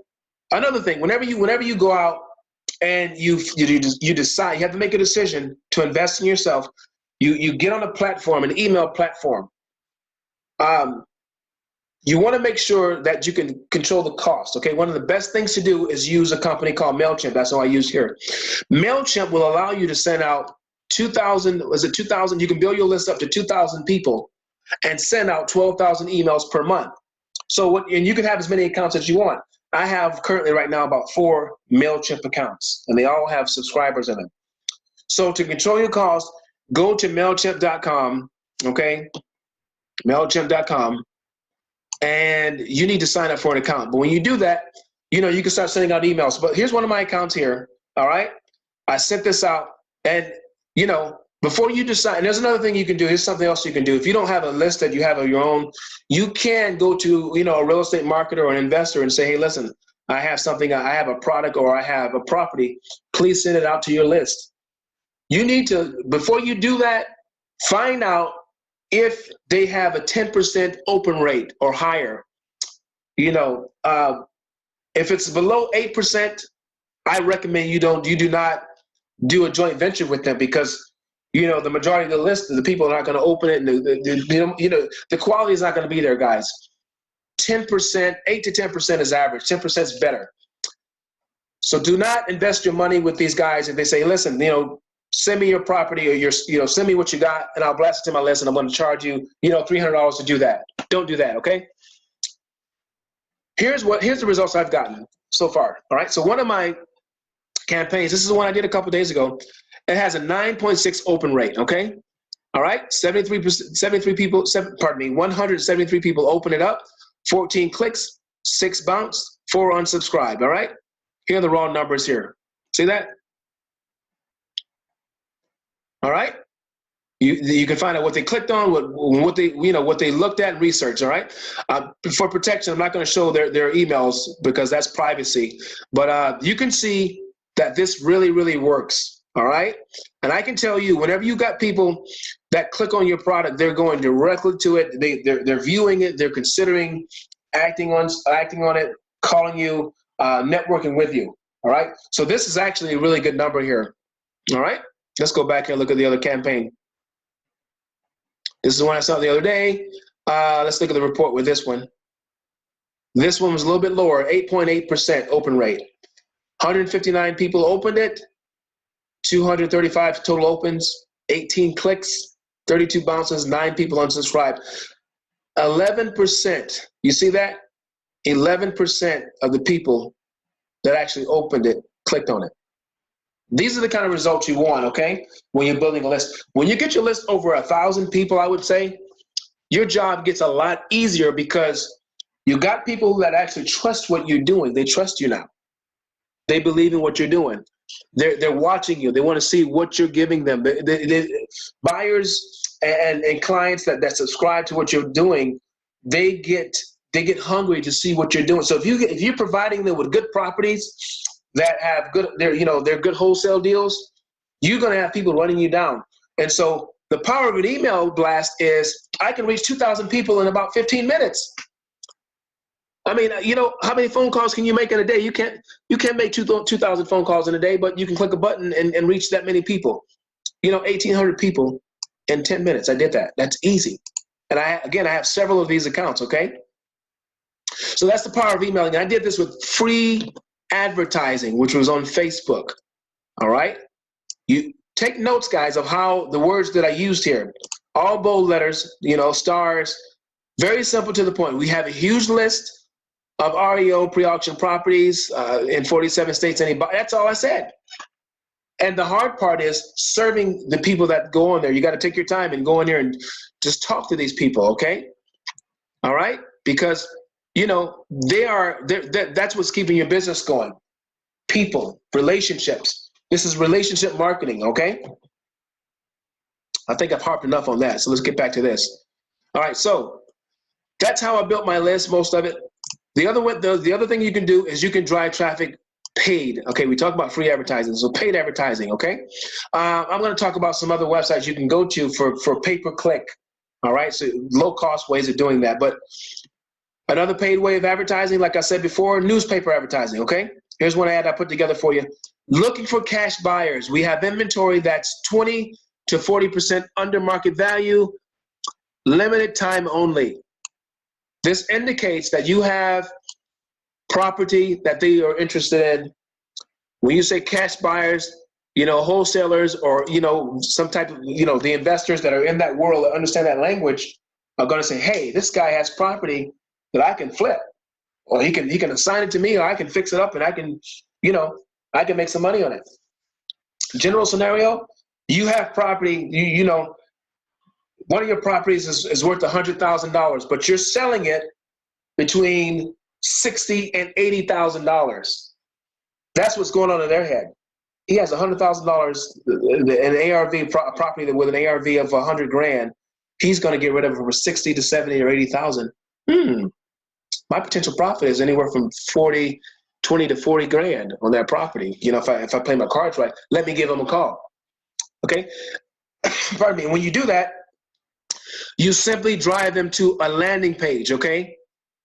another thing, whenever you go out and you decide, you have to make a decision to invest in yourself. You get on a platform, an email platform. You want to make sure that you can control the cost. Okay, one of the best things to do is use a company called MailChimp. That's what I use here. MailChimp will allow you to send out 2,000. Was it 2,000? You can build your list up to 2,000 people and send out 12,000 emails per month. So and you can have as many accounts as you want. I have currently right now about 4 MailChimp accounts, and they all have subscribers in them. So to control your cost, go to MailChimp.com, okay? MailChimp.com, and you need to sign up for an account. But when you do that, you can start sending out emails. But here's one of my accounts here, all right? I sent this out, and, before you decide, and there's another thing you can do. Here's something else you can do. If you don't have a list that you have of your own, you can go to, a real estate marketer or an investor and say, hey, listen, I have something, I have a product or I have a property. Please send it out to your list. You need to, before you do that, find out if they have a 10% open rate or higher. If it's below 8%, I recommend you do not do a joint venture with them, because the majority of the list, the people are not going to open it, and the quality is not going to be there, guys. 10%, 8 to 10% is average. 10% is better. So do not invest your money with these guys if they say, listen, send me your property, or send me what you got, and I'll blast it to my list, and I'm going to charge you, $300 to do that. Don't do that, okay? Here's the results I've gotten so far. All right. So one of my campaigns, this is the one I did a couple days ago. It has a 9.6 open rate. Okay. All right. 173 people open it up, 14 clicks, 6 bounce, 4 unsubscribe. All right. Here are the raw numbers here. See that? All right. You can find out what they clicked on, what they looked at and researched. All right. For protection, I'm not going to show their emails because that's privacy. But you can see that this really, really works. All right. And I can tell you, whenever you got people that click on your product, they're going directly to it. They're viewing it. They're considering acting on it, calling you, networking with you. All right. So this is actually a really good number here. All right. Let's go back and look at the other campaign. This is the one I saw the other day. Let's look at the report with this one. This one was a little bit lower, 8.8% open rate. 159 people opened it, 235 total opens, 18 clicks, 32 bounces, 9 people unsubscribed. 11%, you see that? 11% of the people that actually opened it clicked on it. These are the kind of results you want, okay, when you're building a list. When you get your list over 1,000 people, I would say, your job gets a lot easier because you got people that actually trust what you're doing. They trust you now. They believe in what you're doing. They're watching you. They want to see what you're giving them. Buyers and clients that subscribe to what you're doing, they get hungry to see what you're doing. So if you're providing them with good properties that have they're good wholesale deals, you're going to have people running you down. And so the power of an email blast is I can reach 2,000 people in about 15 minutes. I mean, how many phone calls can you make in a day? You can't make 2,000 phone calls in a day, but you can click a button and reach that many people. 1,800 people in 10 minutes. I did that. That's easy. And I have several of these accounts, okay? So that's the power of emailing. I did this with free advertising, which was on Facebook, all right? You take notes, guys, of how the words that I used here, all bold letters, stars, very simple to the point. We have a huge list of REO pre-auction properties in 47 states. That's all I said. And the hard part is serving the people that go on there. You got to take your time and go in there and just talk to these people, okay? All right? Because, that's what's keeping your business going. People, relationships. This is relationship marketing, okay? I think I've harped enough on that. So let's get back to this. All right, so that's how I built my list, most of it. The other thing you can do is you can drive traffic paid. Okay, we talked about free advertising, so paid advertising, okay? I'm gonna talk about some other websites you can go to for pay-per-click, all right? So low-cost ways of doing that. But another paid way of advertising, like I said before, newspaper advertising, okay? Here's one ad I put together for you. Looking for cash buyers. We have inventory that's 20 to 40% under market value, limited time only. This indicates that you have property that they are interested in. When you say cash buyers, wholesalers or, some type of, the investors that are in that world that understand that language are going to say, hey, this guy has property that I can flip, or he can assign it to me, or I can fix it up and I can, I can make some money on it. General scenario, you have property, one of your properties is worth $100,000, but you're selling it between $60,000 and $80,000. That's what's going on in their head. He has $100,000, an ARV property with an ARV of $100,000. He's going to get rid of it for 60 to 70 or 80,000. My potential profit is anywhere from 20 to 40 grand on that property. If I play my cards right, let me give him a call. Okay, pardon me. When you do that, you simply drive them to a landing page. Okay,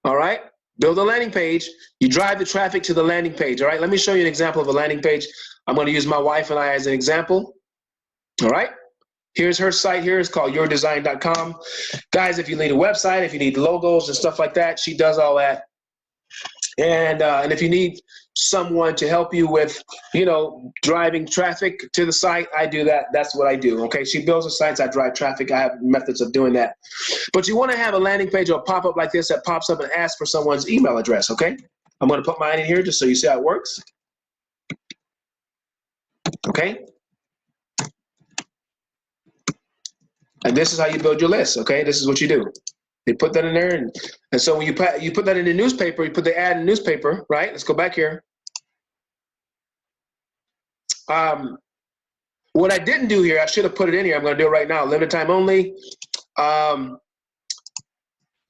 all right. Build a landing page. You drive the traffic to the landing page. All right. Let me show you an example of a landing page. I'm going to use my wife and I as an example. All right. Here's her site here. It's called yourdesign.com. Guys, if you need a website, if you need logos and stuff like that, she does all that. And if you need someone to help you with, driving traffic to the site, I do that. That's what I do. Okay. She builds the sites. I drive traffic. I have methods of doing that. But you want to have a landing page or a pop-up like this that pops up and asks for someone's email address. Okay. I'm going to put mine in here just so you see how it works. Okay. And this is how you build your list. Okay. This is what you do. You put that in there, and so when you put that in the newspaper, you put the ad in the newspaper, right? Let's go back here. What I didn't do here, I should have put it in here. I'm going to do it right now. Limited time only.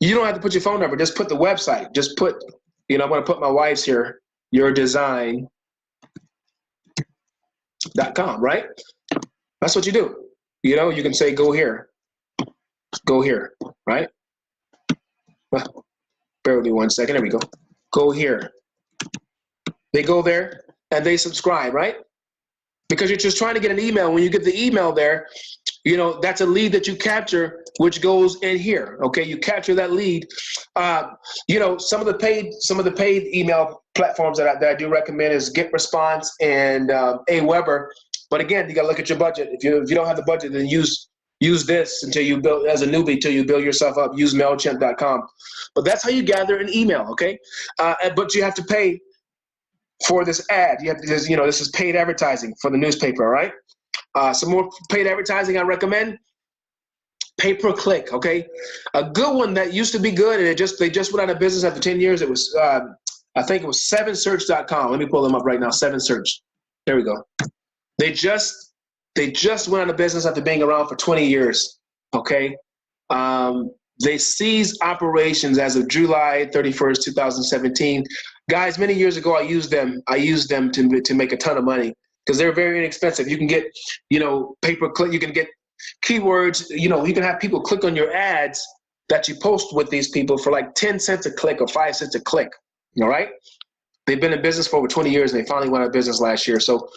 You don't have to put your phone number. Just put the website. Just put, I'm going to put my wife's here, yourdesign.com, right? That's what you do. You can say, go here, right? Well, bear with me 1 second. There we go. Go here. They go there and they subscribe, right? Because you're just trying to get an email. When you get the email there, that's a lead that you capture, which goes in here. Okay, you capture that lead. Some of the paid email platforms that I do recommend is GetResponse and Aweber. But again, you got to look at your budget. If you don't have the budget, then use this until you build, as a newbie, till you build yourself up. Use MailChimp.com. But that's how you gather an email, okay? But you have to pay for this ad. You have to, this is paid advertising for the newspaper, all right? Some more paid advertising I recommend. Pay-per-click, okay? A good one that used to be good, and they just went out of business after 10 years. It was, I think it was 7search.com. Let me pull them up right now. 7search. There we go. They just went out of business after being around for 20 years, okay? They ceased operations as of July 31st, 2017. Guys, many years ago, I used them to make a ton of money because they're very inexpensive. You can get, pay-per-click, you can get keywords, you can have people click on your ads that you post with these people for like 10 cents a click or 5 cents a click, all right? They've been in business for over 20 years and they finally went out of business last year. So,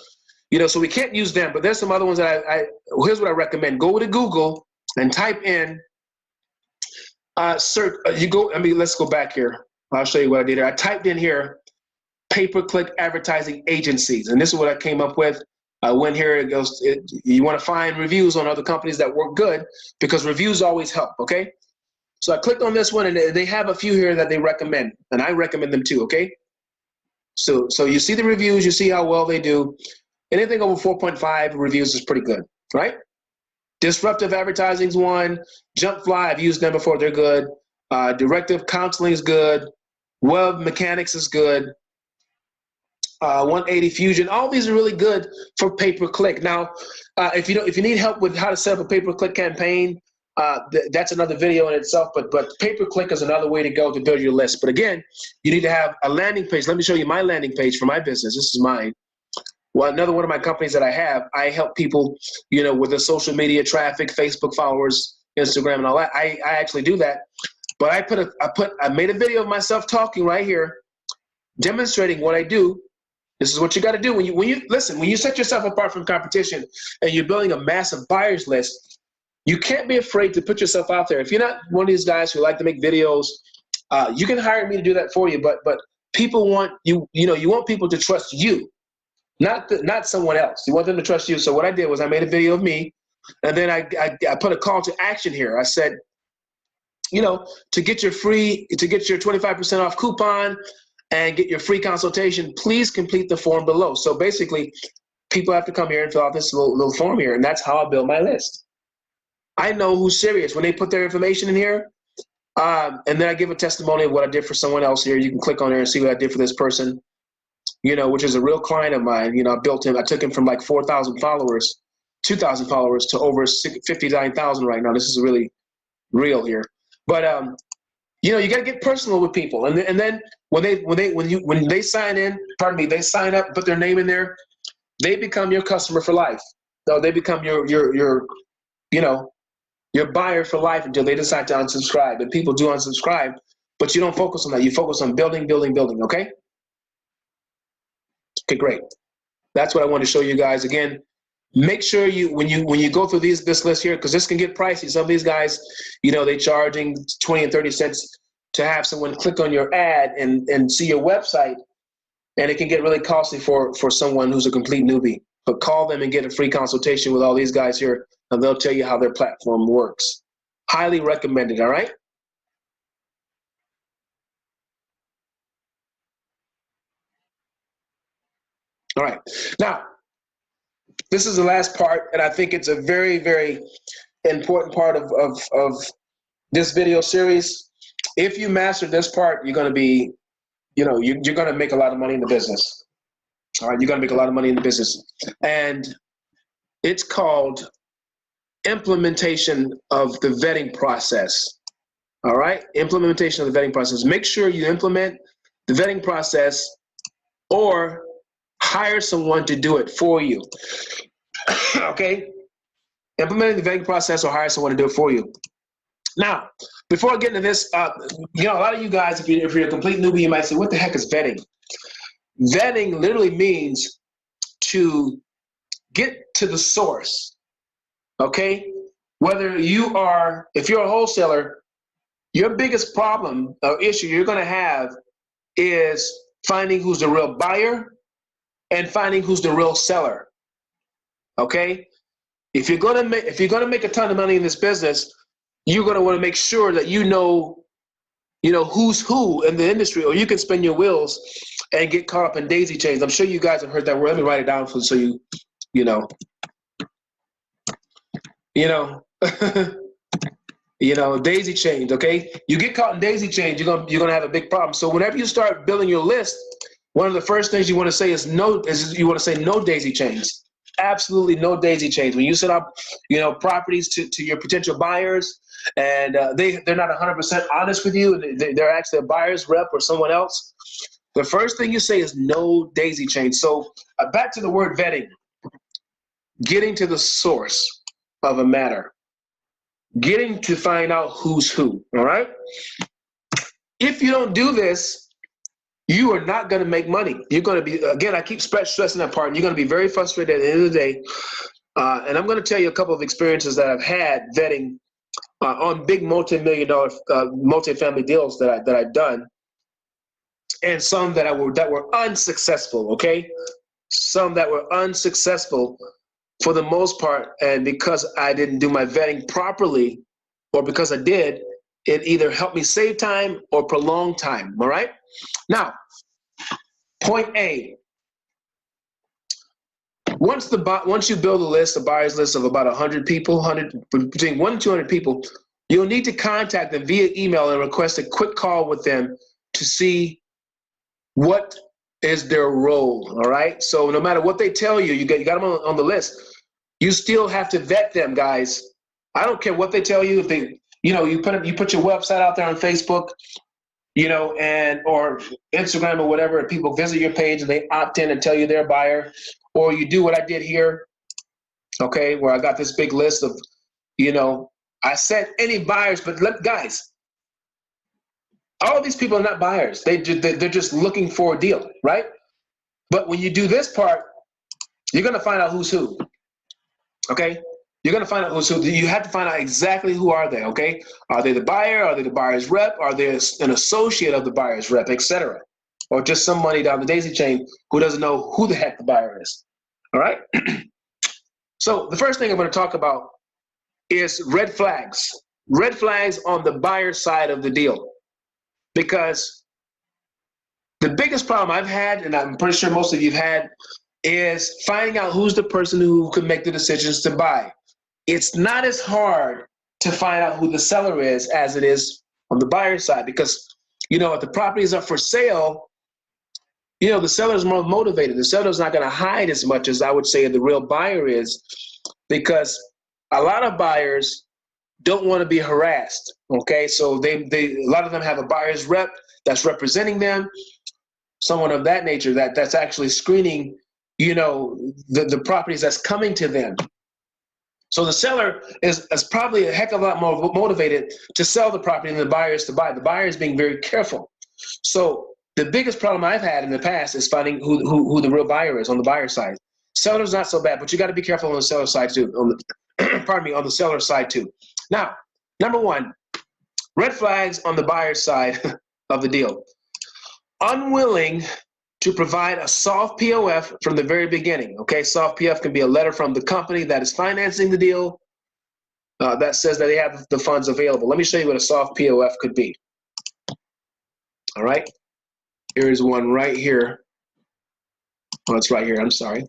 so we can't use them, but there's some other ones that here's what I recommend. Go to Google and type in, search, let's go back here. I'll show you what I did here. I typed in here, pay-per-click advertising agencies. And this is what I came up with. I went here, it goes, you want to find reviews on other companies that work good because reviews always help, okay? So I clicked on this one and they have a few here that they recommend, and I recommend them too, okay? So you see the reviews, you see how well they do. Anything over 4.5 reviews is pretty good, right? Disruptive advertising is one. Jumpfly, I've used them before, they're good. Directive counseling is good. Web mechanics is good. 180 Fusion. All these are really good for pay-per-click. Now, if you need help with how to set up a pay-per-click campaign, that's another video in itself. But pay-per-click is another way to go to build your list. But again, you need to have a landing page. Let me show you my landing page for my business. This is mine. Well, another one of my companies that I help people, with the social media traffic, Facebook followers, Instagram, and all that. I actually do that. But I made a video of myself talking right here, demonstrating what I do. This is what you got to do when you set yourself apart from competition and you're building a massive buyers list. You can't be afraid to put yourself out there. If you're not one of these guys who like to make videos, you can hire me to do that for you. But people want you want people to trust you, not someone else. You want them to trust you. So what I did was I made a video of me, and then I put a call to action here. I said, to get your 25% off coupon and get your free consultation, please complete the form below. So basically, people have to come here and fill out this little form here, and that's how I build my list. I know who's serious when they put their information in here, and then I give a testimony of what I did for someone else here. You can click on there and see what I did for this person, which is a real client of mine. I built him. I took him from like 4,000 followers, 2,000 followers to over 59,000 right now. This is really real here. But you got to get personal with people, and then when they sign in, they sign up, put their name in there, they become your customer for life. So they become your buyer for life until they decide to unsubscribe. And people do unsubscribe, but you don't focus on that. You focus on building. Okay. Okay, great. That's what I want to show you guys. Again, make sure when you go through this list here, because this can get pricey. Some of these guys, they charging 20 and 30 cents to have someone click on your ad and see your website, and it can get really costly for someone who's a complete newbie. But call them and get a free consultation with all these guys here, and they'll tell you how their platform works. Highly recommended, all right? All right. Now, this is the last part, and I think it's a very, very important part of this video series. If you master this part, you're going to be, you're going to make a lot of money in the business. All right, you're going to make a lot of money in the business. And it's called implementation of the vetting process. All right, implementation of the vetting process. Make sure you implement the vetting process or hire someone to do it for you. Okay, implementing the vetting process or hire someone to do it for you. Now, before I get into this, a lot of you guys, if you're a complete newbie, you might say, what the heck is vetting? Vetting literally means to get to the source, okay? If you're a wholesaler, your biggest problem or issue you're gonna have is finding who's the real buyer and finding who's the real seller, okay? If you're gonna make a ton of money in this business, you're going to want to make sure that you know who's who in the industry, or you can spin your wheels and get caught up in daisy chains. I'm sure you guys have heard that word. Let me write it down so you know, daisy chains. Okay, you get caught in daisy chains, you're gonna have a big problem. So whenever you start building your list, one of the first things you want to say is no daisy chains. Absolutely no daisy chains. When you set up, properties to your potential buyers, and they're not 100% honest with you, they're actually a buyer's rep or someone else, the first thing you say is no daisy chains. So back to the word vetting, getting to the source of a matter, getting to find out who's who, all right? If you don't do this, you are not going to make money. You're going to be, again, I keep stressing that part, and you're going to be very frustrated at the end of the day. And I'm going to tell you a couple of experiences that I've had vetting on big multi-million-dollar multifamily deals that I've done, and some that were unsuccessful. Okay, some that were unsuccessful for the most part, and because I didn't do my vetting properly, or because I did, it either helped me save time or prolong time. All right. Now, point A. Once you build a buyer's list of about 100 people, between 1 and 200 people, you'll need to contact them via email and request a quick call with them to see what is their role, all right? So no matter what they tell you, you got them on the list. You still have to vet them, guys. I don't care what they tell you. If they, you put your website out there on Facebook, and or Instagram or whatever, and people visit your page and they opt in and tell you they're a buyer, or you do what I did here, okay, where I got this big list of, I said any buyers, but guys, all of these people are not buyers. They're just looking for a deal, right? But when you do this part, you're going to find out who's who, okay? You're going to find out who's who. You have to find out exactly who are they, okay? Are they the buyer? Are they the buyer's rep? Are they an associate of the buyer's rep, etc.? Or just somebody down the daisy chain who doesn't know who the heck the buyer is, all right? So the first thing I'm going to talk about is red flags. Red flags on the buyer side of the deal. Because the biggest problem I've had, and I'm pretty sure most of you've had, is finding out who's the person who could make the decisions to buy. It's not as hard to find out who the seller is as it is on the buyer side, because, if the property is up for sale, the seller's more motivated. The seller's not going to hide as much as I would say the real buyer is, because a lot of buyers don't want to be harassed, okay? So a lot of them have a buyer's rep that's representing them, someone of that nature that's actually screening, the properties that's coming to them. So the seller is probably a heck of a lot more motivated to sell the property than the buyer is to buy. The buyer is being very careful. So the biggest problem I've had in the past is finding who the real buyer is on the buyer side. Seller's not so bad, but you got to be careful on the seller side too. On the seller side too. Now, number one, red flags on the buyer side of the deal. Unwilling to provide a soft POF from the very beginning. Okay, soft POF can be a letter from the company that is financing the deal that says that they have the funds available. Let me show you what a soft POF could be. All right, here's one right here. Oh, it's right here. I'm sorry.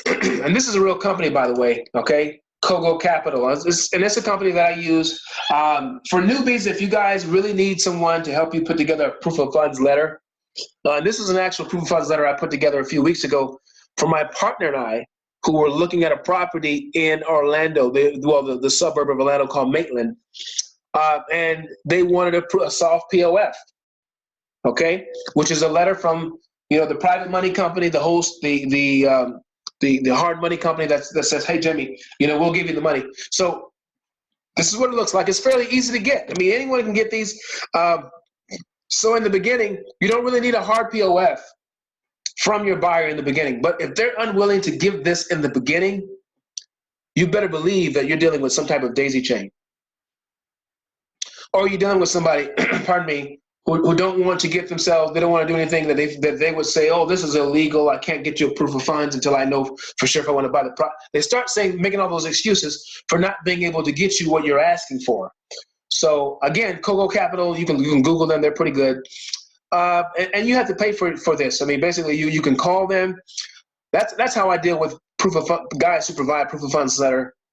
And this is a real company, by the way. Okay, Kogo Capital, and it's a company that I use for newbies. If you guys really need someone to help you put together a proof of funds letter. And this is an actual proof of funds letter I put together a few weeks ago for my partner and I, who were looking at a property in Orlando, the suburb of Orlando called Maitland, and they wanted a soft POF, okay, which is a letter from the private money company, the host, the hard money company that says, hey Jimmie, we'll give you the money. So this is what it looks like. It's fairly easy to get. I mean, anyone can get these. So in the beginning, you don't really need a hard POF from your buyer in the beginning. But if they're unwilling to give this in the beginning, you better believe that you're dealing with some type of daisy chain. Or you're dealing with somebody, pardon me, who don't want to get themselves, they don't want to do anything that they would say, oh, this is illegal. I can't get you a proof of funds until I know for sure if I want to buy the property. They start making all those excuses for not being able to get you what you're asking for. So again, Kogo Capital, you can Google them. They're pretty good. And you have to pay for this. I mean, basically you can call them. That's how I deal with guys who provide proof of funds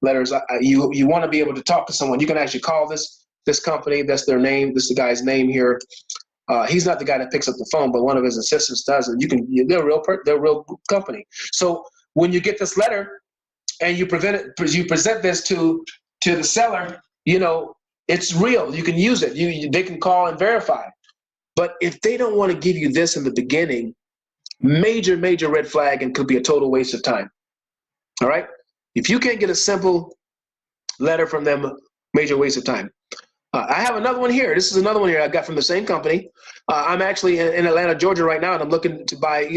letters. You want to be able to talk to someone. You can actually call this company. That's their name. This is the guy's name here. He's not the guy that picks up the phone, but one of his assistants does. And they're a real company. So when you get this letter and you present this to the seller, it's real. You can use it. They can call and verify. But if they don't want to give you this in the beginning, major red flag, and could be a total waste of time. All right? If you can't get a simple letter from them, major waste of time. I have another one here. This is another one here I got from the same company. I'm actually in Atlanta, Georgia right now, and I'm looking to buy,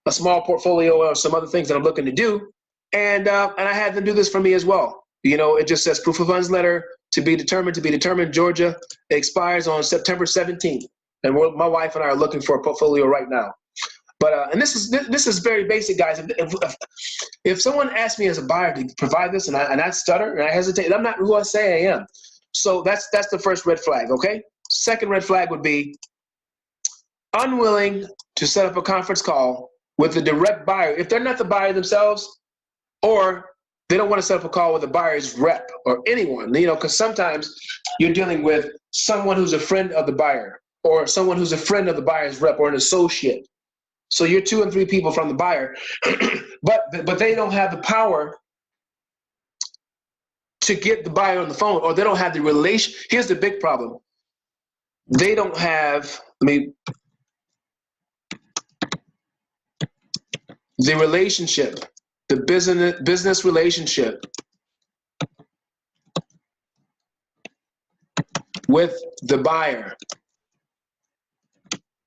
a small portfolio of some other things that I'm looking to do. And I had them do this for me as well. It just says proof of funds letter to be determined, Georgia. It expires on September 17th. And my wife and I are looking for a portfolio right now. But and this is very basic, guys. If someone asks me as a buyer to provide this, and I stutter and I hesitate, I'm not who I say I am. So that's the first red flag, okay? Second red flag would be unwilling to set up a conference call with the direct buyer. If they're not the buyer themselves, or they don't want to set up a call with a buyer's rep or anyone, because sometimes you're dealing with someone who's a friend of the buyer or someone who's a friend of the buyer's rep or an associate. So you're 2 and 3 people from the buyer, but they don't have the power to get the buyer on the phone, or they don't have the relation. Here's the big problem. They don't have, the relationship, the business relationship with the buyer,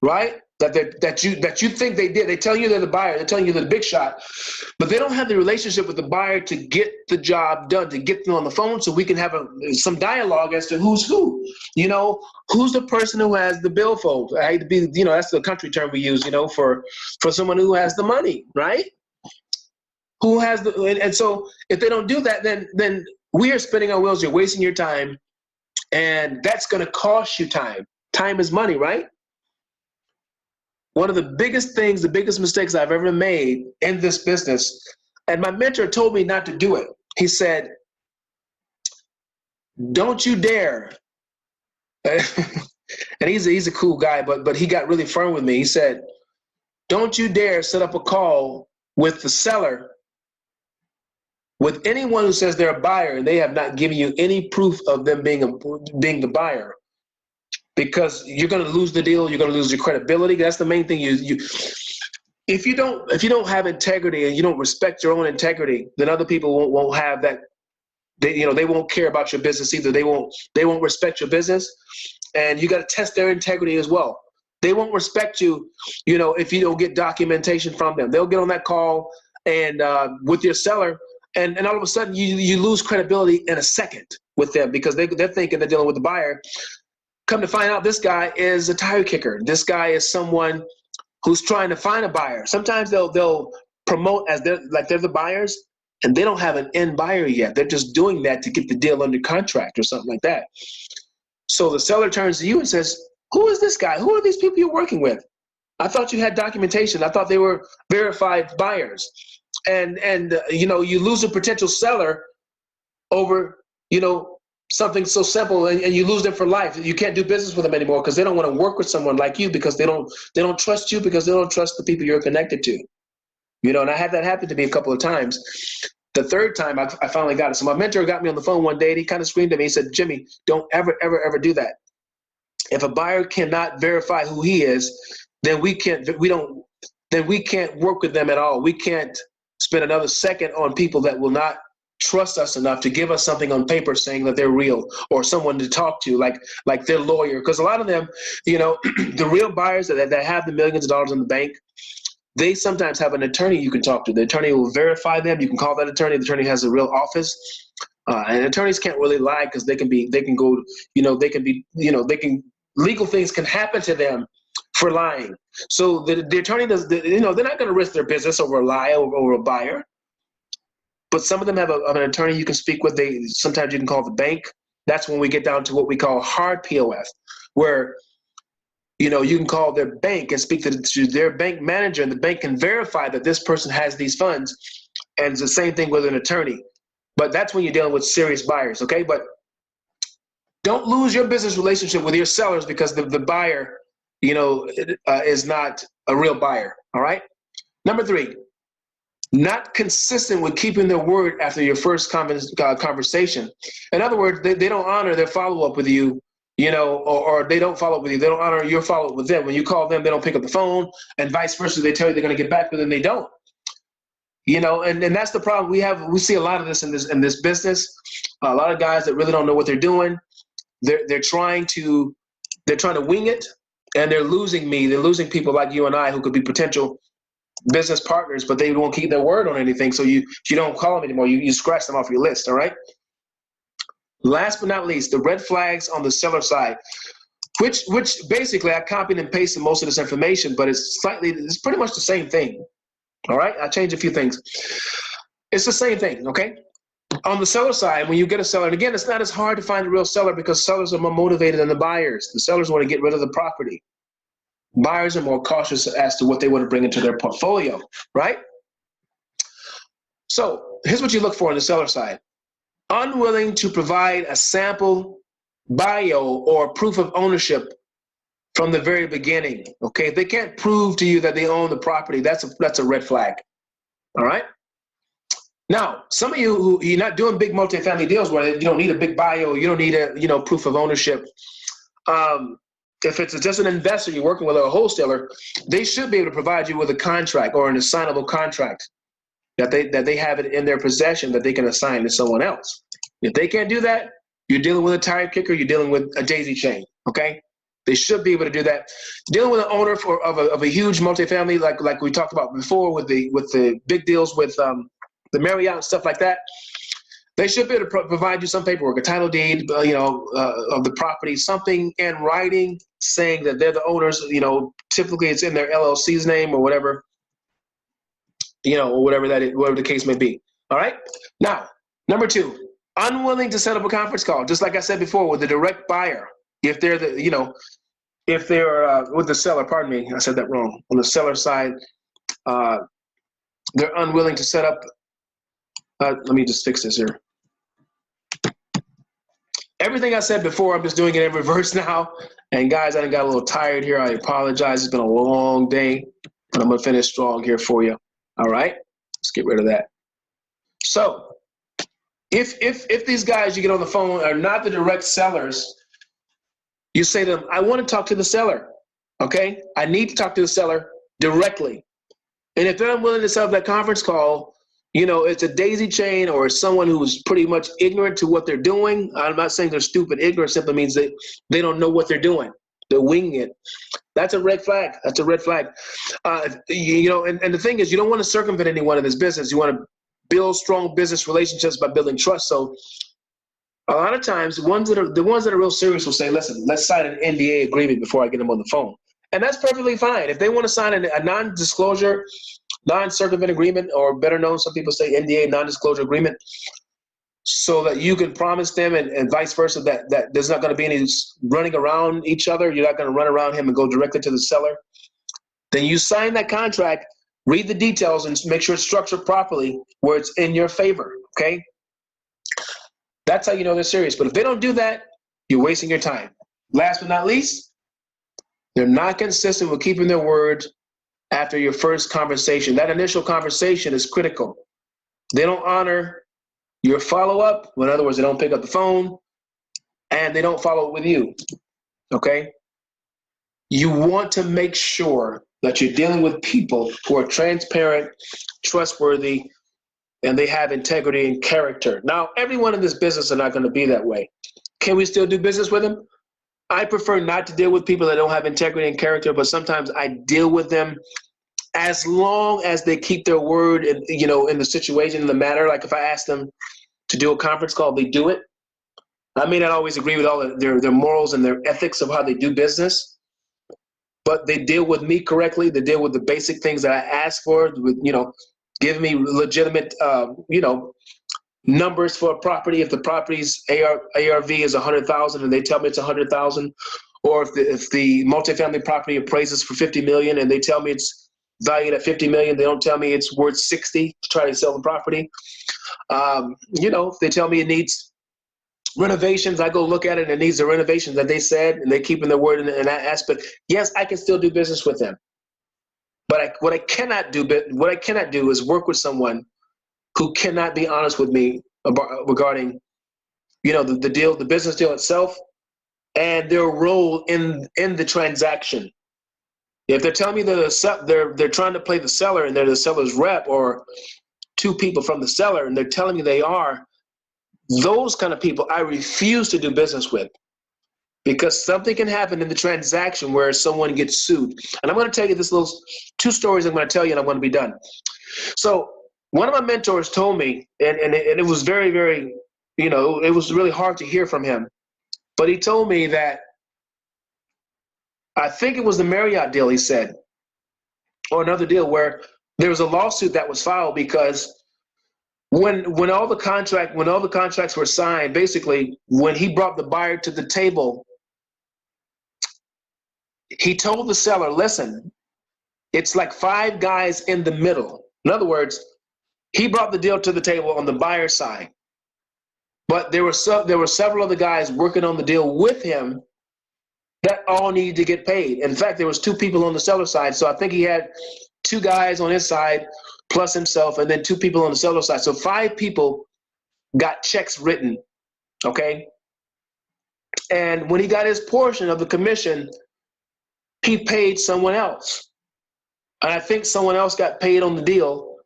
right? That you think they did. They tell you they're the buyer. They're telling you they're the big shot, but they don't have the relationship with the buyer to get the job done, to get them on the phone, so we can have some dialogue as to who's who. Who's the person who has the billfold? I hate to be, that's the country term we use, for someone who has the money, right? Who has the, and so if they don't do that, then we are spinning our wheels. You're wasting your time, and that's going to cost you time. Time is money, right? One of the biggest things, the biggest mistakes I've ever made in this business, and my mentor told me not to do it. He said, don't you dare. And he's a cool guy, but he got really firm with me. He said, don't you dare set up a call with the seller, with anyone who says they're a buyer and they have not given you any proof of them being the buyer, because you're going to lose the deal. You're going to lose your credibility. That's the main thing. If you don't have integrity and you don't respect your own integrity, then other people won't have that. They won't care about your business either. They won't respect your business, and you got to test their integrity as well. They won't respect you, if you don't get documentation from them. They'll get on that call and with your seller, and all of a sudden you lose credibility in a second with them, because they're thinking they're dealing with the buyer. Come to find out, this guy is a tire kicker. This guy is someone who's trying to find a buyer. Sometimes they'll promote as they're the buyers, and they don't have an end buyer yet. They're just doing that to get the deal under contract or something like that. So the seller turns to you and says, who is this guy? Who are these people you're working with? I thought you had documentation. I thought they were verified buyers. And you lose a potential seller over, something so simple, and you lose them for life. You can't do business with them anymore because they don't want to work with someone like you, because they don't trust you, because they don't trust the people you're connected to. And I had that happen to me a couple of times. The third time I finally got it. So my mentor got me on the phone one day and he kind of screamed at me. He said, Jimmie, don't ever, ever, ever do that. If a buyer cannot verify who he is, then we can't work with them at all. We can't spend another second on people that will not trust us enough to give us something on paper saying that they're real, or someone to talk to, like their lawyer. Because a lot of them, the real buyers that have the millions of dollars in the bank, they sometimes have an attorney you can talk to. The attorney will verify them. You can call that attorney. The attorney has a real office. And attorneys can't really lie, because legal things can happen to them for lying. So the attorney they're not going to risk their business over a lie, over a buyer. But some of them have an attorney you can speak with. Sometimes you can call the bank. That's when we get down to what we call hard POF, where you can call their bank and speak to their bank manager, and the bank can verify that this person has these funds. And it's the same thing with an attorney. But that's when you're dealing with serious buyers, okay? But don't lose your business relationship with your sellers because the buyer, is not a real buyer, all right? Number 3, not consistent with keeping their word after your first conversation. In other words, they don't honor their follow-up with you, or they don't follow up with you. They don't honor your follow-up with them. When you call them, they don't pick up the phone, and vice versa. They tell you they're going to get back with them, they don't. And that's the problem we have. We see a lot of this in this business. A lot of guys that really don't know what they're doing. They're trying to wing it, and they're losing me. They're losing people like you and I who could be potential business partners, but they won't keep their word on anything. So you don't call them anymore. You scratch them off your list. All right. Last but not least, the red flags on the seller side, which basically I copied and pasted most of this information, but it's pretty much the same thing. All right. I changed a few things. It's the same thing. Okay. On the seller side, when you get a seller, and again, it's not as hard to find a real seller because sellers are more motivated than the buyers. The sellers want to get rid of the property. Buyers are more cautious as to what they want to bring into their portfolio, right? So here's what you look for on the seller side. Unwilling to provide a sample bio or proof of ownership from the very beginning. Okay, if they can't prove to you that they own the property, that's a red flag. All right. Now, some of you who you're not doing big multifamily deals where you don't need a big bio, you don't need a proof of ownership. If it's just an investor you're working with or a wholesaler, they should be able to provide you with a contract or an assignable contract that they have it in their possession that they can assign to someone else. If they can't do that, you're dealing with a tire kicker, you're dealing with a daisy chain, okay? They should be able to do that. Dealing with an owner of a huge multifamily, like we talked about before with the big deals with the Marriott and stuff like that, they should be able to provide you some paperwork, a title deed, of the property, something in writing saying that they're the owners. Typically it's in their LLC's name or whatever, or whatever the case may be. All right. Now, number 2, unwilling to set up a conference call. Just like I said before, with the direct buyer, if they're if they're with the seller. Pardon me, I said that wrong. On the seller side, they're unwilling to set up. Let me just fix this here. Everything I said before, I'm just doing it in reverse now. And guys, I got a little tired here. I apologize. It's been a long day, but I'm going to finish strong here for you. All right, let's get rid of that. So if these guys you get on the phone are not the direct sellers, you say to them, I want to talk to the seller. Okay, I need to talk to the seller directly. And if they're unwilling to set up that conference call, it's a daisy chain or someone who's pretty much ignorant to what they're doing. I'm not saying they're stupid. Ignorant simply means they don't know what they're doing. They're winging it. That's a red flag. That's a red flag. And the thing is, you don't want to circumvent anyone in this business. You want to build strong business relationships by building trust. So a lot of times, the ones that are real serious will say, listen, let's sign an NDA agreement before I get them on the phone. And that's perfectly fine. If they want to sign a non-disclosure, non-circumvent agreement, or better known, some people say NDA, non-disclosure agreement, so that you can promise them and vice versa that there's not going to be any running around each other. You're not going to run around him and go directly to the seller. Then you sign that contract, read the details, and make sure it's structured properly where it's in your favor, okay? That's how you know they're serious. But if they don't do that, you're wasting your time. Last but not least, they're not consistent with keeping their word after your first conversation. That initial conversation is critical. They don't honor your follow-up. In other words, they don't pick up the phone, and they don't follow up with you, okay? You want to make sure that you're dealing with people who are transparent, trustworthy, and they have integrity and character. Now, everyone in this business are not going to be that way. Can we still do business with them? I prefer not to deal with people that don't have integrity and character, but sometimes I deal with them as long as they keep their word in the situation, in the matter. Like if I ask them to do a conference call, they do it. I may not always agree with all their morals and their ethics of how they do business, but they deal with me correctly. They deal with the basic things that I ask for, with, giving me legitimate, numbers for a property. If the property's ARV is 100,000 and they tell me it's 100,000, or if the multifamily property appraises for 50 million and they tell me it's valued at 50 million, they don't tell me it's worth 60 to try to sell the property. If they tell me it needs renovations, I go look at it and it needs the renovations that they said, and they're keeping their word in that aspect. Yes, I can still do business with them. But what I cannot do is work with someone who cannot be honest with me regarding, the deal, the business deal itself, and their role in the transaction. If they're telling me that they're trying to play the seller and they're the seller's rep, or two people from the seller, and they're telling me they are, those kind of people I refuse to do business with, because something can happen in the transaction where someone gets sued. And I'm going to tell you this little 2 stories I'm going to tell you, and I'm going to be done. So one of my mentors told me, and it was very, very, it was really hard to hear from him, but he told me that, I think it was the Marriott deal, he said, or another deal where there was a lawsuit that was filed because when all the contracts were signed, basically when he brought the buyer to the table, he told the seller, listen, it's like 5 guys in the middle. In other words, he brought the deal to the table on the buyer side, but there were several other guys working on the deal with him that all needed to get paid. In fact, there was 2 people on the seller side. So I think he had 2 guys on his side plus himself, and then 2 people on the seller side. So 5 people got checks written, okay? And when he got his portion of the commission, he paid someone else. And I think someone else got paid on the deal.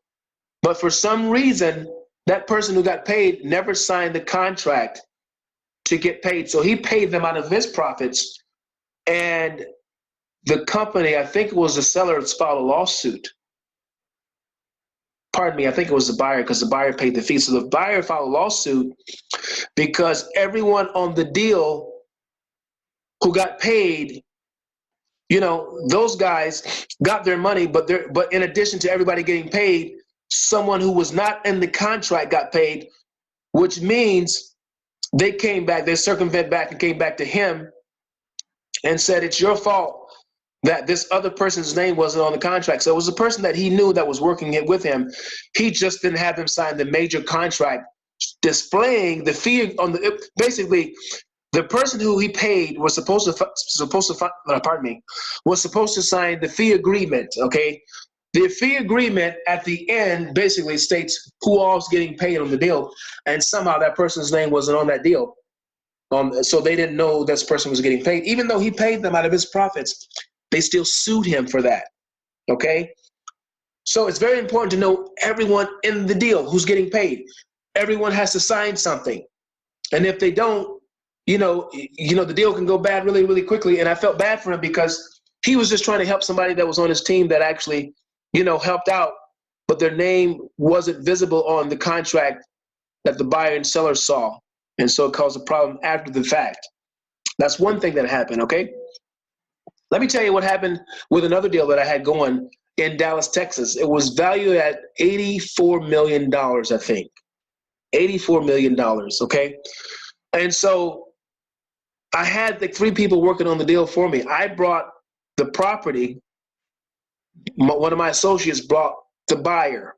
But for some reason, that person who got paid never signed the contract to get paid. So he paid them out of his profits. And the company, I think it was the seller, that filed a lawsuit. Pardon me, I think it was the buyer, because the buyer paid the fee. So the buyer filed a lawsuit because everyone on the deal who got paid, you know, those guys got their money, but in addition to everybody getting paid, someone who was not in the contract got paid, which means they came back, they circumvent back and came back to him and said, it's your fault that this other person's name wasn't on the contract. So it was a person that he knew that was working it with him. He just didn't have him sign the major contract displaying the fee on the, basically the person who he paid was supposed to sign the fee agreement, okay? The fee agreement at the end basically states who all's getting paid on the deal, and somehow that person's name wasn't on that deal. So they didn't know this person was getting paid. Even though he paid them out of his profits, they still sued him for that, okay? So it's very important to know everyone in the deal who's getting paid. Everyone has to sign something. And if they don't, you know, the deal can go bad really, really quickly. And I felt bad for him because he was just trying to help somebody that was on his team that actually, you know, helped out, but their name wasn't visible on the contract that the buyer and seller saw. And so it caused a problem after the fact. That's one thing that happened, okay? Let me tell you what happened with another deal that I had going in Dallas, Texas. It was valued at $84 million, I think. $84 million, okay? And so I had the 3 people working on the deal for me. I brought the property. One of my associates brought the buyer,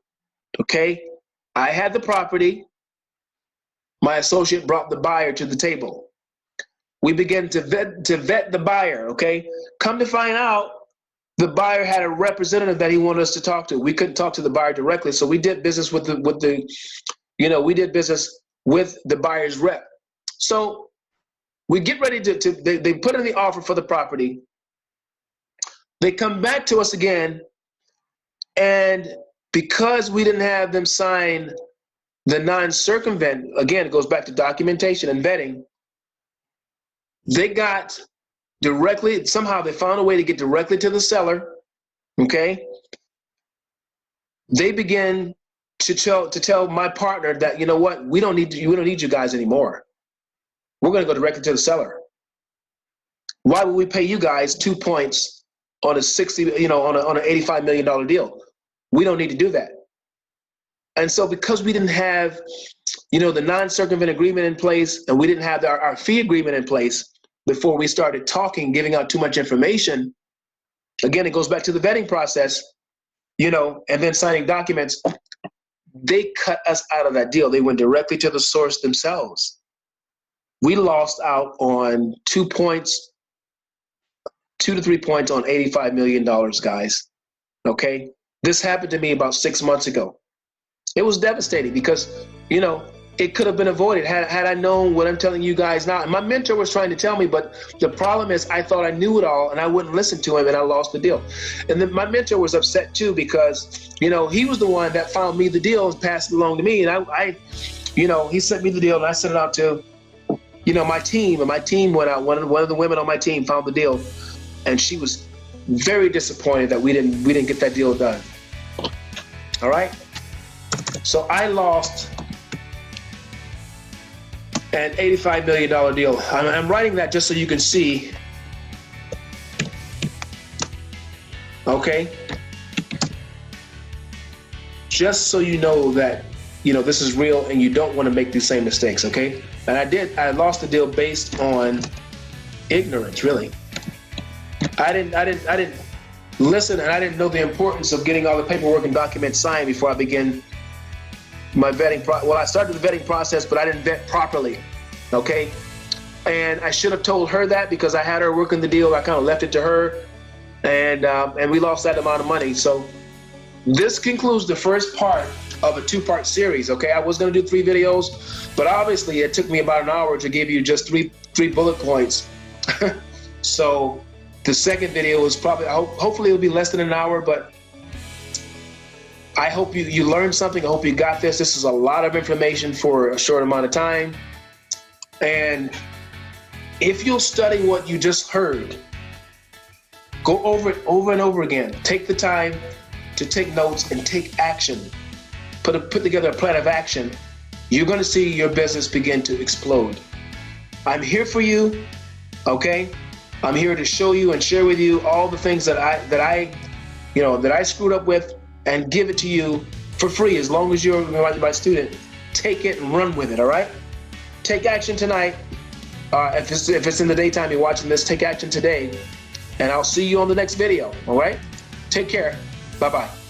okay? I had the property. My associate brought the buyer to the table. We began to vet the buyer, okay? Come to find out, the buyer had a representative that he wanted us to talk to. We couldn't talk to the buyer directly, so we did business with we did business with the buyer's rep. So we get ready they put in the offer for the property. They come back to us again, and because we didn't have them sign the non-circumvent, again, it goes back to documentation and vetting, they got directly, somehow they found a way to get directly to the seller, okay? They began to tell my partner that, you know what, we don't need you guys anymore. We're gonna go directly to the seller. Why would we pay you guys 2 points on a on an $85 million deal? We don't need to do that. And so because we didn't have, the non-circumvent agreement in place, and we didn't have our fee agreement in place before we started talking, giving out too much information, again, it goes back to the vetting process, and then signing documents, they cut us out of that deal. They went directly to the source themselves. We lost out on 2 points, 2 to 3 points on $85 million, guys, okay? This happened to me about 6 months ago. It was devastating because, it could have been avoided had I known what I'm telling you guys now. And my mentor was trying to tell me, but the problem is I thought I knew it all and I wouldn't listen to him and I lost the deal. And then my mentor was upset too because, he was the one that found me the deal and passed it along to me. And I he sent me the deal and I sent it out to, my team, and my team went out. One of the women on my team found the deal and she was very disappointed that we didn't get that deal done. All right. So I lost an $85 million deal. I'm writing that just so you can see. Okay? Just so you know that, this is real and you don't want to make these same mistakes, okay? And I lost the deal based on ignorance, really. I didn't listen, and I didn't know the importance of getting all the paperwork and documents signed before I began my vetting. I started the vetting process, but I didn't vet properly. Okay, and I should have told her that because I had her working the deal. I kind of left it to her, and we lost that amount of money. So this concludes the first part of a 2-part series. Okay, I was going to do 3 videos, but obviously it took me about an hour to give you just three bullet points. So the second video is probably, hopefully it'll be less than an hour, but I hope you learned something. I hope you got this. This is a lot of information for a short amount of time. And if you'll study what you just heard, go over it over and over again. Take the time to take notes and take action. Put together a plan of action. You're going to see your business begin to explode. I'm here for you, okay? I'm here to show you and share with you all the things that I screwed up with, and give it to you for free as long as you're my student. Take it and run with it, all right? Take action tonight. If it's in the daytime you're watching this, take action today, and I'll see you on the next video, all right? Take care. Bye-bye.